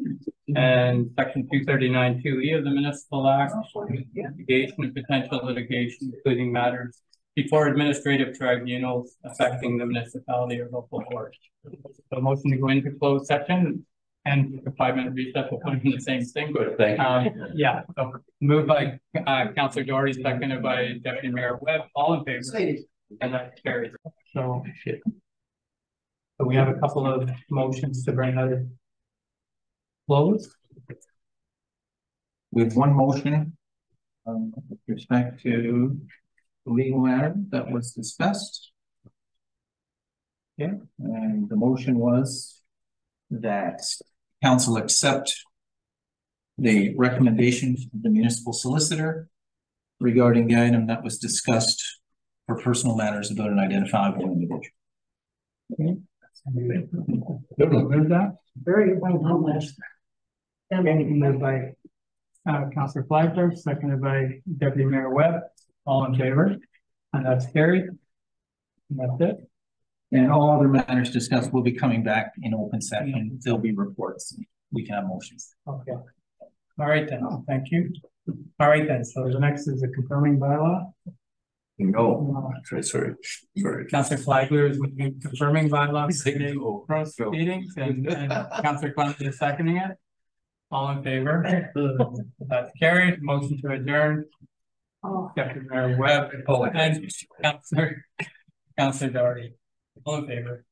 and section 239(2)E of the Municipal Act, litigation and potential litigation, including matters before administrative tribunals affecting the municipality or local board. So motion to go into closed session and a 5-minute recess will come in the same thing. Good, thank you. Yeah, so moved by Councillor Doherty, seconded by Deputy Mayor Webb, all in favor. And that carries. So we have a couple of motions to bring out of close. We have one motion with respect to the legal matter that was discussed. Yeah, and the motion was that council accept the recommendation of the municipal solicitor regarding the item that was discussed for personal matters about an identifiable individual. Okay. Move that. Very well done. Okay, moved by Councillor Flagler, seconded by Deputy Mayor Webb, all in favor, and that's carried. And that's it. And all other matters discussed will be coming back in open session. There'll be reports. We can have motions. Okay. All right then. Thank you. All right then. So the next is the confirming bylaw. No, sorry. Councillor Flagler is confirming bylaws today proceedings, and Councillor Clemens is seconding it. All in favor? That's carried. Motion to adjourn. Deputy Mayor Webb and Councillor Doherty. All in favor?